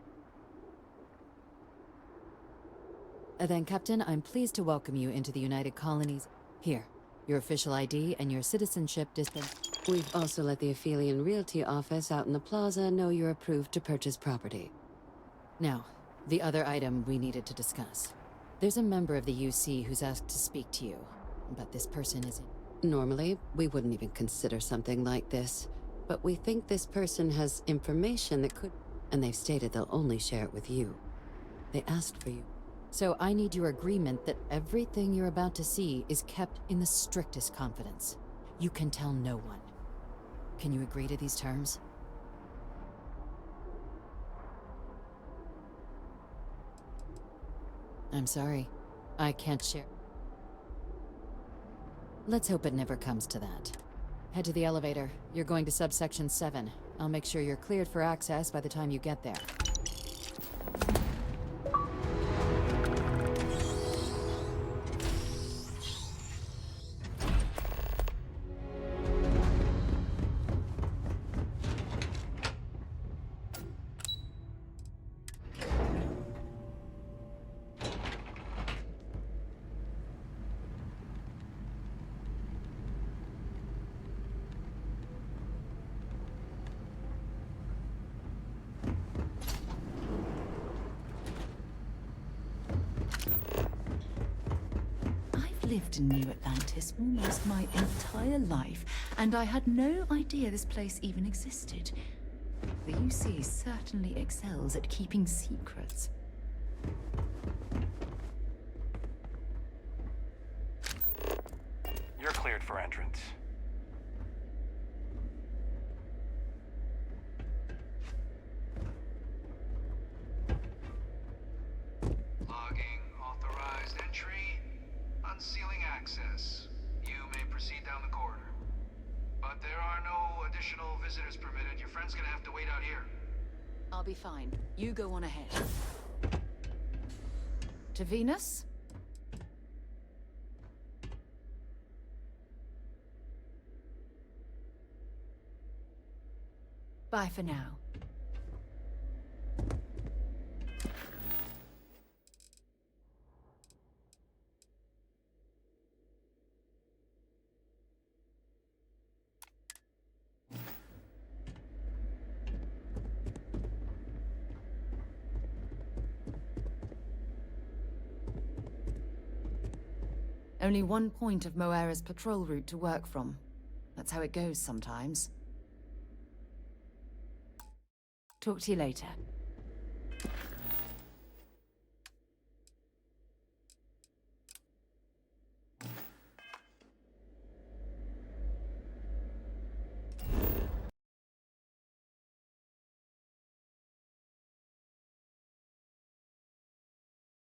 Then, Captain, I'm pleased to welcome you into the United Colonies. Here, your official ID and your citizenship dispense. We've also let the Aphelion Realty office out in the plaza know you're approved to purchase property. Now, the other item we needed to discuss. There's a member of the UC who's asked to speak to you. But this person isn't. Normally, we wouldn't even consider something like this. But we think this person has information that could... And they've stated they'll only share it with you. They asked for you. So I need your agreement that everything you're about to see is kept in the strictest confidence. You can tell no one. Can you agree to these terms? I'm sorry. I can't share... Let's hope it never comes to that. Head to the elevator. You're going to subsection 7. I'll make sure you're cleared for access by the time you get there. lived in New Atlantis almost my entire life, and I had no idea this place even existed. The UC certainly excels at keeping secrets. You're cleared for entrance. Logging authorized entry. Unsealing access. You may proceed down the corridor. But there are no additional visitors permitted. Your friend's gonna have to wait out here. I'll be fine. You go on ahead. To Venus? Bye for now. Only one point of Moira's patrol route to work from. That's how it goes sometimes. Talk to you later.